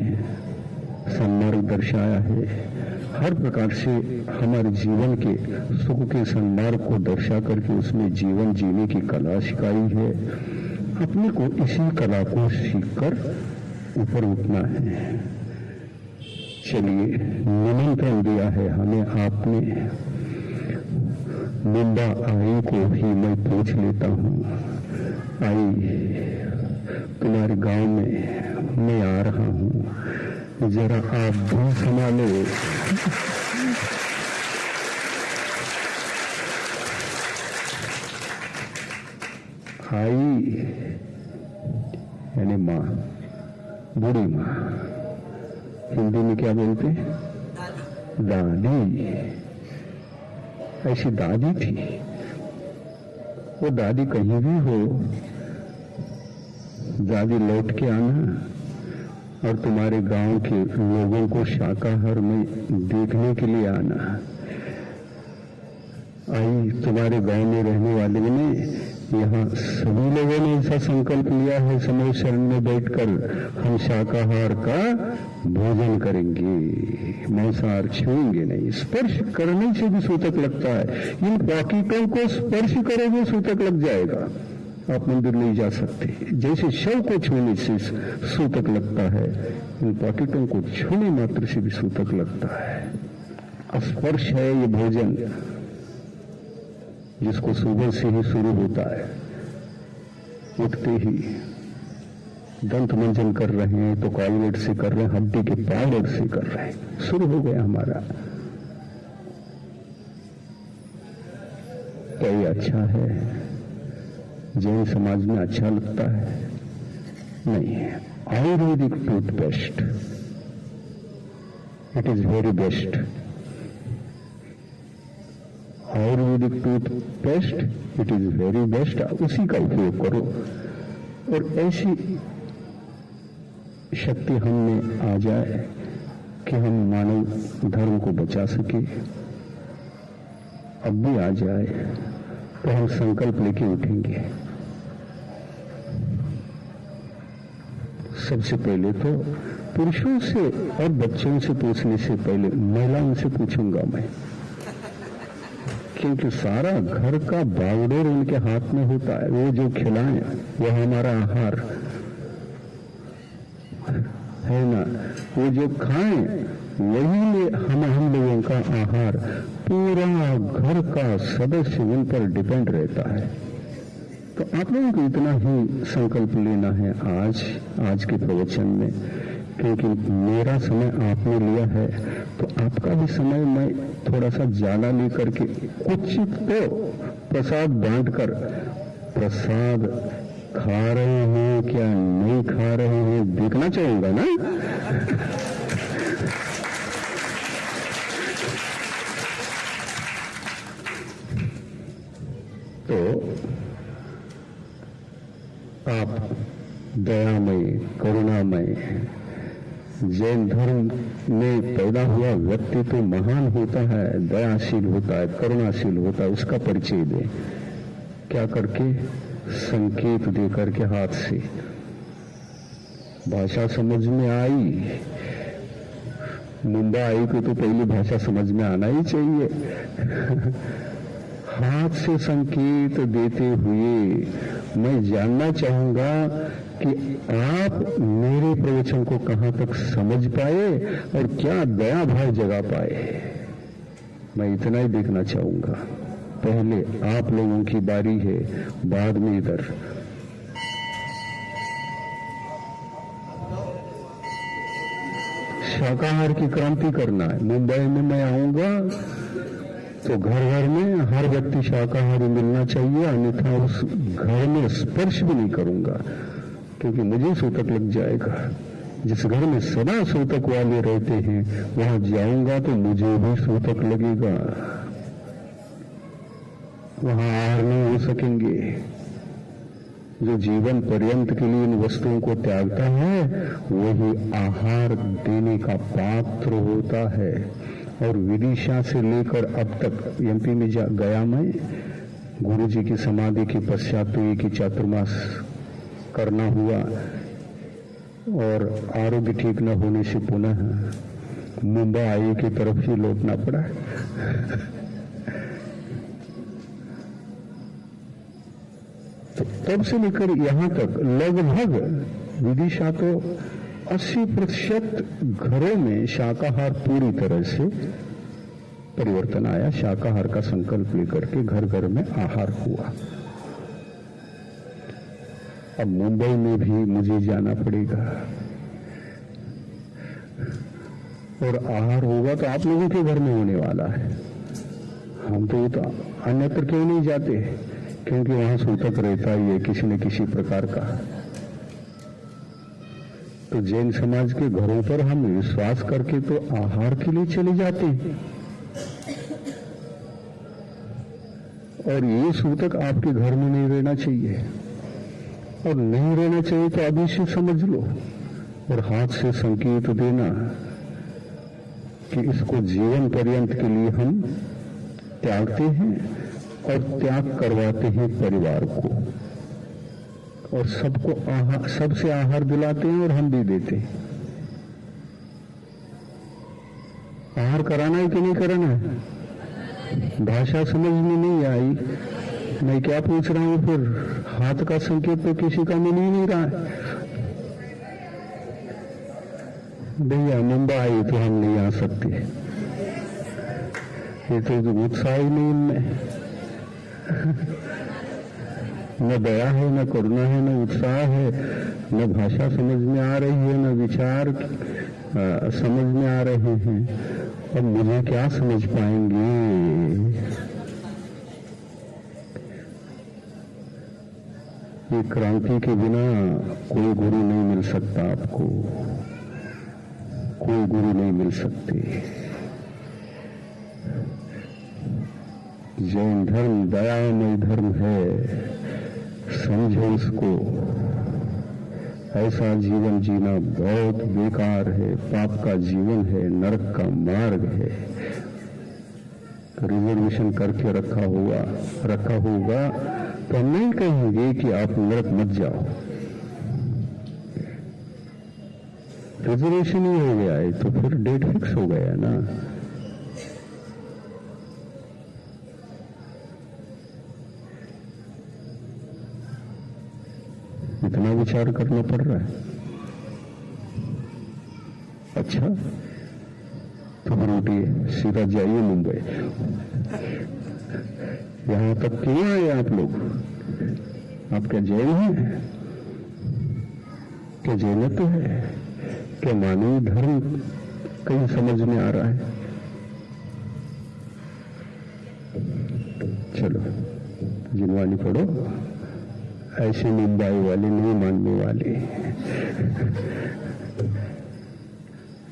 सन्मार्ग दर्शाया है। हर प्रकार से हमारे जीवन के सुख के सन्मार्ग को दर्शा करके उसमें जीवन जीने की कला सिखाई है। अपने को इसी कला को सीखकर ऊपर उठना है। चलिए, निमंत्रण दिया है हमें आपने। मुंबा आई को ही मैं पूछ लेता हूँ, आई तुम्हारे गांव में मैं आ रहा हूँ, जरा आप भी संभालो। आई यानी माँ, बूढ़ी माँ। हिंदी में क्या बोलते हैं? दादी। ऐसी दादी थी। वो दादी कहीं भी हो, दादी लौट के आना और तुम्हारे गांव के लोगों को शाकाहार में देखने के लिए आना। आई तुम्हारे गांव में रहने वाले ने, यहाँ सभी लोगों ने ऐसा संकल्प लिया है, समय शरण में बैठकर हम शाकाहार का भोजन करेंगे, मांसाहार छूएंगे नहीं। स्पर्श करने से भी सूतक लगता है। इन पॉकेटों को स्पर्श करोगे सूतक लग जाएगा, आप मंदिर नहीं जा सकते। जैसे शव को छूने से सूतक लगता है, इन पॉकेटों को छूने मात्र से भी सूतक लगता है। स्पर्श है ये भोजन जिसको सुबह से ही शुरू होता है। उठते ही दंत मंजन कर रहे हैं तो कॉलगेट से कर रहे हैं, हड्डी के पाउडर से कर रहे हैं, शुरू हो गया हमारा। क्या ये अच्छा है? जैन समाज में अच्छा लगता है? नहीं। Ayurvedic toothpaste, it is very best. Ayurvedic toothpaste it is very best, उसी का उपयोग करो। और ऐसी शक्ति हम में आ जाए कि हम मानव धर्म को बचा सके, अब भी आ जाए तो हम संकल्प लेके उठेंगे। सबसे पहले तो पुरुषों से और बच्चों से पूछने से पहले महिलाओं से पूछूंगा मैं, क्योंकि सारा घर का बावड़ेर उनके हाथ में होता है। वो जो खिलाएं वो हमारा आहार है ना, वो जो खाएं वही हम लोगों का आहार। पूरा घर का सदस्य उन पर डिपेंड रहता है। तो आप लोगों को इतना ही संकल्प लेना है आज के प्रवचन में, क्योंकि मेरा समय आपने लिया है तो आपका भी समय मैं थोड़ा सा ज्यादा लेकर के कुछ तो प्रसाद बांटकर, प्रसाद खा रहे हैं क्या नहीं खा रहे हैं देखना चाहूंगा ना। तो आप दयामय, करुणामय, जैन धर्म में पैदा हुआ व्यक्ति तो महान होता है, दयाशील होता है, करुणाशील होता है, उसका परिचय दे। क्या करके? संकेत दे करके, हाथ से। भाषा समझ में आई, मुंबई आई को तो पहली भाषा समझ में आना ही चाहिए। हाथ से संकेत देते हुए मैं जानना चाहूंगा कि आप मेरे प्रवचन को कहां तक समझ पाए और क्या दया भाव जगा पाए। मैं इतना ही देखना चाहूंगा। पहले आप लोगों की बारी है, बाद में इधर। शाकाहार की क्रांति करना है। मुंबई में मैं आऊंगा तो घर घर में हर व्यक्ति शाकाहारी मिलना चाहिए, अन्यथा उस घर में स्पर्श भी नहीं करूंगा, क्योंकि मुझे सूतक लग जाएगा। जिस घर में सदा सूतक वाले रहते हैं वहां जाऊंगा तो मुझे भी सूतक लगेगा, वहां आहार नहीं हो सकेंगे। जो जीवन पर्यंत के लिए इन वस्तुओं को त्यागता है वही आहार देने का पात्र होता है। और विदिशा से लेकर अब तक एमपी में गया मैं, गुरु जी की समाधि के पश्चात तो एक ही चातुर्मास करना हुआ और आरोग्य ठीक न होने से पुनः मुंबई की तरफ ही लौटना पड़ा। तो तब से लेकर यहां तक लगभग विदिशा तो 80% घरों में शाकाहार पूरी तरह से परिवर्तन आया। शाकाहार का संकल्प लेकर के घर घर में आहार हुआ। अब मुंबई में भी मुझे जाना पड़ेगा और आहार होगा तो आप लोगों के घर में होने वाला है। हम तो अन्यत्र क्यों नहीं जाते, क्योंकि वहां सूतक रहता ही है किसी न किसी प्रकार का। तो जैन समाज के घरों पर हम विश्वास करके तो आहार के लिए चले जाते हैं, और ये सूतक आपके घर में नहीं रहना चाहिए। और नहीं रहना चाहिए तो अभी से समझ लो और हाथ से संकेत देना कि इसको जीवन पर्यंत के लिए हम त्यागते हैं और त्याग करवाते हैं परिवार को, और सबसे आहार दिलाते हैं और हम भी देते हैं। आहार कराना है कि नहीं कराना है? भाषा समझ में नहीं आई, मैं क्या पूछ रहा हूं फिर? हाथ का संकेत तो किसी का मिल ही नहीं रहा है। भैया मुंबई आई तो हम नहीं आ सकते, ये तो उत्साह ही नहीं इनमें। न दया है, न करुणा है, न उत्साह है, न भाषा समझ में आ रही है, न विचार समझ में आ रहे हैं। अब मुझे क्या समझ पाएंगे? ये क्रांति के बिना कोई गुरु नहीं मिल सकता आपको, कोई गुरु नहीं मिल सकते। जैन धर्म दयामय धर्म है, समझो इसको। ऐसा जीवन जीना बहुत बेकार है, पाप का जीवन है, नरक का मार्ग है। रिजर्वेशन करके रखा होगा तो हम नहीं कहेंगे कि आप नरक मत जाओ। रिजर्वेशन ही हो गया है तो फिर डेट फिक्स हो गया ना। इतना विचार करना पड़ रहा है। अच्छा तो फिर उठिए, सीधा जाइए मुंबई। यहां तक क्यों आए आप लोग? आप क्या जैन हैं? क्या जैनत्व है? क्या मानवीय धर्म कहीं समझ में आ रहा है? चलो जिनवानी पढ़ो, ऐसे मुंबई वाले नहीं मानने वाले।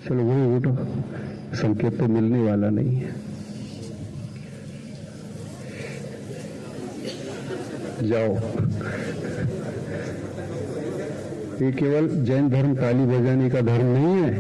चलो वो उठो, संकेत तो मिलने वाला नहीं है। जाओ। ये केवल जैन धर्म ताली बजाने का धर्म नहीं है।